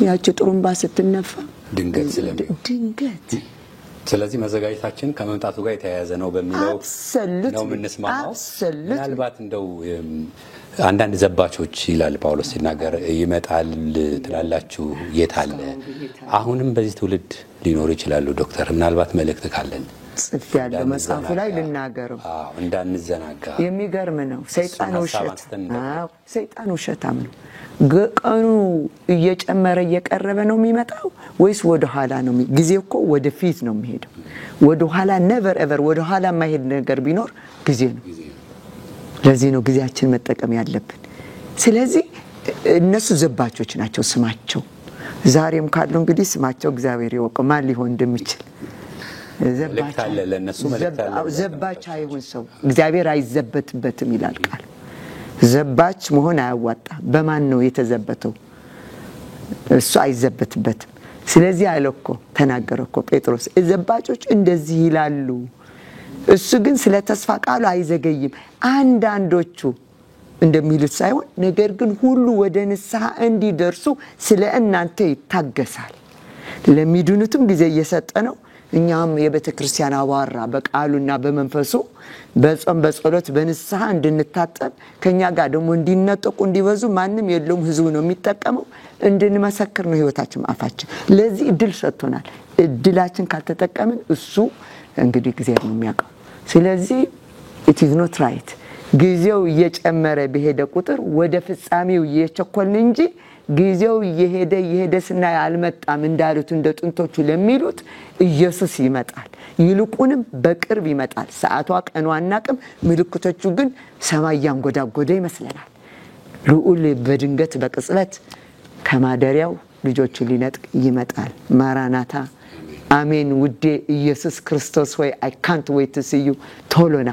ያቺ ጥሩምባ ስትነፋ ድንገት ስለዚህ መዘጋጀታችን ከመምጣቱ ጋር የተያያዘ ነው በሚለው ነው የምንስማማው። ምናልባት እንደው አንዳንድ ዘባቾች ይላል ጳውሎስ ሲናገር ይመጣል ትላላችሁ የት አለ? አሁንም በዚህ ትውልድ ሊኖሩ ይችላሉ። ዶክተር ምናልባት መልእክት ካለን ጽፍ ያለው መጽሐፉ ላይ ልናገረው እንዳንዘናጋ። የሚገርም ነው። ሰይጣን ውሸታም ነው። ቀኑ እየጨመረ እየቀረበ ነው የሚመጣው ወይስ ወደ ኋላ ነው? ጊዜ እኮ ወደ ፊት ነው የሚሄደው። ወደ ኋላ never ever ወደ ኋላ የማይሄድ ነገር ቢኖር ጊዜ ነው። ለዚህ ነው ጊዜያችን መጠቀም ያለብን። ስለዚህ እነሱ ዘባቾች ናቸው ስማቸው። ዛሬም ካሉ እንግዲህ ስማቸው እግዚአብሔር ይወቀው ማን ሊሆን እንደሚችል። ዘባች አይሁን ሰው እግዚአብሔር አይዘበትበትም ይላል ቃል። ዘባች መሆን አያዋጣ። በማን ነው የተዘበተው? እሱ አይዘበትበትም። ስለዚህ አለኮ ተናገረኮ ጴጥሮስ ዘባቾች እንደዚህ ይላሉ፣ እሱ ግን ስለ ተስፋ ቃሉ አይዘገይም። አንዳንዶቹ እንደሚሉት ሳይሆን ነገር ግን ሁሉ ወደ ንስሐ እንዲደርሱ ስለ እናንተ ይታገሳል። ለሚድኑትም ጊዜ እየሰጠ ነው። እኛም የቤተክርስቲያን አዋራ በቃሉና በመንፈሱ በጾም በጸሎት በንስሐ እንድንታጠብ ከኛ ጋር ደግሞ እንዲነጠቁ እንዲበዙ ማንም የለውም፣ ህዝቡ ነው የሚጠቀመው። እንድንመሰክር ነው ህይወታችን አፋችን። ለዚህ እድል ሰጥቶናል። እድላችን ካልተጠቀምን እሱ እንግዲህ ጊዜ ነው የሚያውቀው። ስለዚህ it is not right። ጊዜው እየጨመረ በሄደ ቁጥር ወደ ፍጻሜው እየቸኮልን እንጂ ጊዜው እየሄደ ስናይ አልመጣም እንዳሉት እንደ ጥንቶቹ ለሚሉት ኢየሱስ ይመጣል። ይልቁንም በቅርብ ይመጣል። ሰዓቷ ቀኗ አናቅም፣ ምልክቶቹ ግን ሰማይ ያንጎዳጎደ ይመስለናል። ልዑል በድንገት በቅጽበት ከማደሪያው ልጆቹን ሊነጥቅ ይመጣል። ማራናታ አሜን። ውዴ ኢየሱስ ክርስቶስ ሆይ I can't wait to see you ቶሎና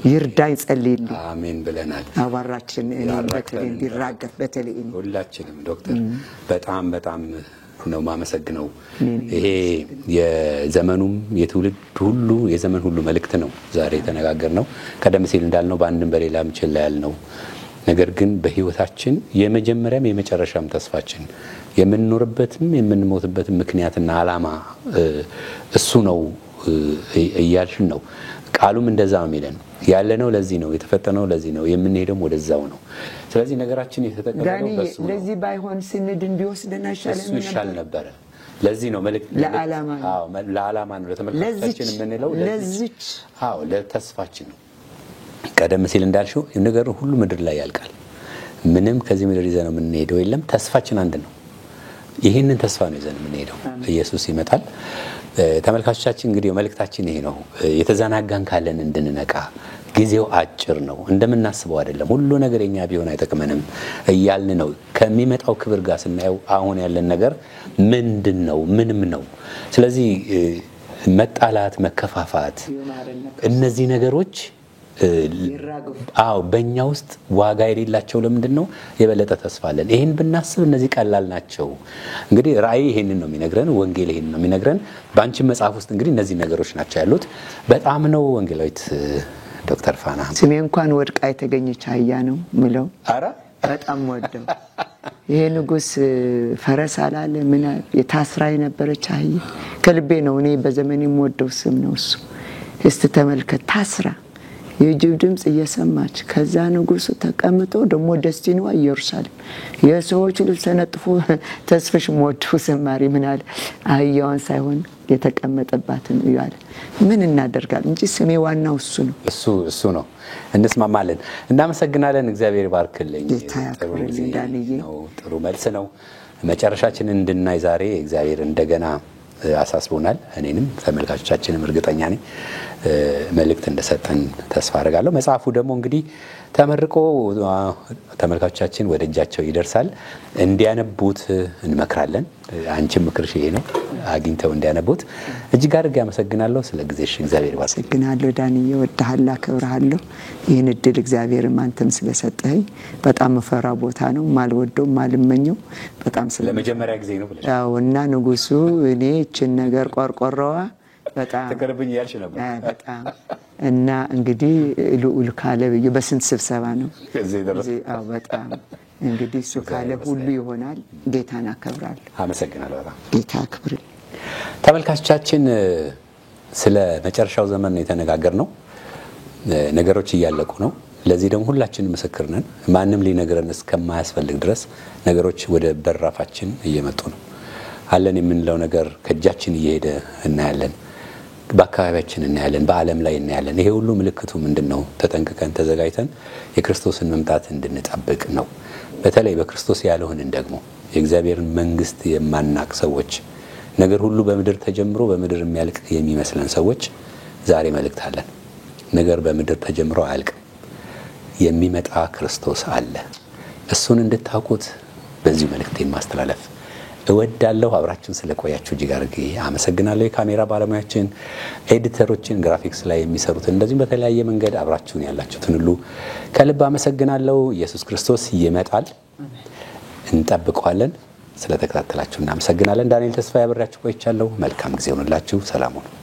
ይርዳኝ ጸልይልኝ አሜን ብለናል። አባራችን በተለይ እንዲራገፍ በተለይ ሁላችንም ዶክተር በጣም ነው ማመሰግነው። ይሄ የዘመኑም የትውልድ ሁሉ የዘመን ሁሉ መልእክት ነው ዛሬ ተነጋገርነው። ቀደም ሲል እንዳልነው በአንድም በሌላም ችላ ያልነው ነገር ግን በህይወታችን የመጀመሪያም የመጨረሻም ተስፋችን የምንኖርበትም የምንሞትበትም ምክንያትና ዓላማ እሱ ነው እያልሽን ነው። ቃሉም እንደዛ ነው የሚለን። ያለነው ለዚህ ነው፣ የተፈጠነው ለዚህ ነው፣ የምንሄደው ወደዛው ነው። ስለዚህ ነገራችን የተጠቀመው በሱ ነው። ለዚህ ባይሆን ስንድን ቢወስደን ይሻል ነበር። ለዚህ ነው መልእክት ለዓላማ ነው ለተመልካቾቻችን የምንለው ለዚች ለተስፋችን ነው። ቀደም ሲል እንዳልሽው ነገር ሁሉ ምድር ላይ ያልቃል። ምንም ከዚህ ምድር ይዘነው የምንሄደው የለም። ተስፋችን አንድ ነው። ይሄንን ተስፋ ነው ይዘን የምንሄደው። ኢየሱስ ይመጣል። ተመልካቾቻችን እንግዲህ መልእክታችን ይሄ ነው። የተዘናጋን ካለን እንድንነቃ ጊዜው አጭር ነው፣ እንደምናስበው አይደለም። ሁሉ ነገር የኛ ቢሆን አይጠቅመንም እያልን ነው። ከሚመጣው ክብር ጋር ስናየው አሁን ያለን ነገር ምንድነው? ምንም ነው። ስለዚህ መጣላት፣ መከፋፋት እነዚህ ነገሮች በእኛ ውስጥ ዋጋ የሌላቸው ለምንድነው? የበለጠ ተስፋ አለን። ይሄን ብናስብ እነዚህ ቀላል ናቸው። እንግዲህ ራእይ ይሄንን ነው የሚነግረን፣ ወንጌል ይሄንን ነው የሚነግረን። ባንቺ መጽሐፍ ውስጥ እንግዲህ እነዚህ ነገሮች ናቸው ያሉት። በጣም ነው ወንጌላዊት ዶክተር ፋና ስሜ እንኳን ወድቃ የተገኘች አህያ ነው ምለው። አረ በጣም ወደው ይሄ ንጉስ ፈረስ አላለ ምን የታስራ የነበረች አህያ ከልቤ ነው። እኔ በዘመኔ ወደው ስም ነው እሱ። እስቲ ተመልከት፣ ታስራ የጅብ ድምጽ እየሰማች ከዛ ንጉስ ተቀምጦ ደሞ ደስቲኗ ኢየሩሳሌም የሰዎች ልብስ ተነጥፎ ተስፍሽ ሞዱ ሰማሪ ምን አለ አህያዋን ሳይሆን የተቀመጠባትን ይያለ ምን እናደርጋለን እንጂ ስሜ ዋናው እሱ ነው። እሱ ነው። እንስማማለን። እናመሰግናለን። እግዚአብሔር ይባርክልኝ። ጥሩ መልስ ነው። መጨረሻችንን እንድናይ ዛሬ እግዚአብሔር እንደገና አሳስቦናል። እኔንም ተመልካቾቻችንም እርግጠኛ ነኝ መልእክት እንደሰጠን ተስፋ አደርጋለሁ። መጽሐፉ ደግሞ እንግዲህ ተመርቆ ተመልካቾቻችን ወደ እጃቸው ይደርሳል። እንዲያነቡት እንመክራለን። አንቺም ምክርሽ ይሄ ነው፣ አግኝተው እንዲያነቡት። እጅግ አድርጌ አመሰግናለሁ ስለ ጊዜሽ። እግዚአብሔር ይባርክ። አመሰግናለሁ ዳንዬ፣ እወድሃለሁ፣ አከብርሃለሁ። ይህን እድል እግዚአብሔርም አንተም ስለሰጠኸኝ በጣም መፈራ ቦታ ነው፣ ማልወደው ማልመኘው በጣም ለመጀመሪያ ጊዜ ነው ብለሽ እና ንጉሱ እኔ እችን ነገር ቆርቆሮዋ በጣም ተቀርብኝ ያልሽ ነበር በጣም እና እንግዲህ ልዑል ካለ በስንት ስብሰባ ነው እዚህ በጣም እንግዲህ እሱ ካለ ሁሉ ይሆናል። ጌታን አከብራለሁ። አመሰግናለሁ በጣም ጌታ አክብር። ተመልካቾቻችን ስለ መጨረሻው ዘመን ነው የተነጋገርነው። ነገሮች እያለቁ ነው። ለዚህ ደግሞ ሁላችንም ምስክር ነን። ማንም ሊነግረን እስከማያስፈልግ ድረስ ነገሮች ወደ በራፋችን እየመጡ ነው። አለን የምንለው ነገር ከእጃችን እየሄደ እናያለን። በአካባቢያችን እናያለን፣ በዓለም ላይ እናያለን። ይሄ ሁሉ ምልክቱ ምንድነው? ተጠንቅቀን ተዘጋጅተን የክርስቶስን መምጣት እንድንጠብቅ ነው። በተለይ በክርስቶስ ያልሆንን ደግሞ የእግዚአብሔርን መንግስት የማናቅ ሰዎች፣ ነገር ሁሉ በምድር ተጀምሮ በምድር የሚያልቅ የሚመስለን ሰዎች ዛሬ መልእክት አለን። ነገር በምድር ተጀምሮ አያልቅም። የሚመጣ ክርስቶስ አለ። እሱን እንድታውቁት በዚህ መልእክቴን ማስተላለፍ እወዳለሁ። አብራችሁን ስለቆያችሁ እጅግ አድርጌ አመሰግናለሁ። የካሜራ ባለሙያችን፣ ኤዲተሮችን፣ ግራፊክስ ላይ የሚሰሩትን እንደዚሁም በተለያየ መንገድ አብራችሁን ያላችሁትን ሁሉ ከልብ አመሰግናለሁ። ኢየሱስ ክርስቶስ ይመጣል፣ እንጠብቀዋለን። ስለተከታተላችሁ እናመሰግናለን። ዳንኤል ተስፋዬ አብሬያችሁ ቆይቻለሁ። መልካም ጊዜ ይሁንላችሁ። ሰላም ሁኑ።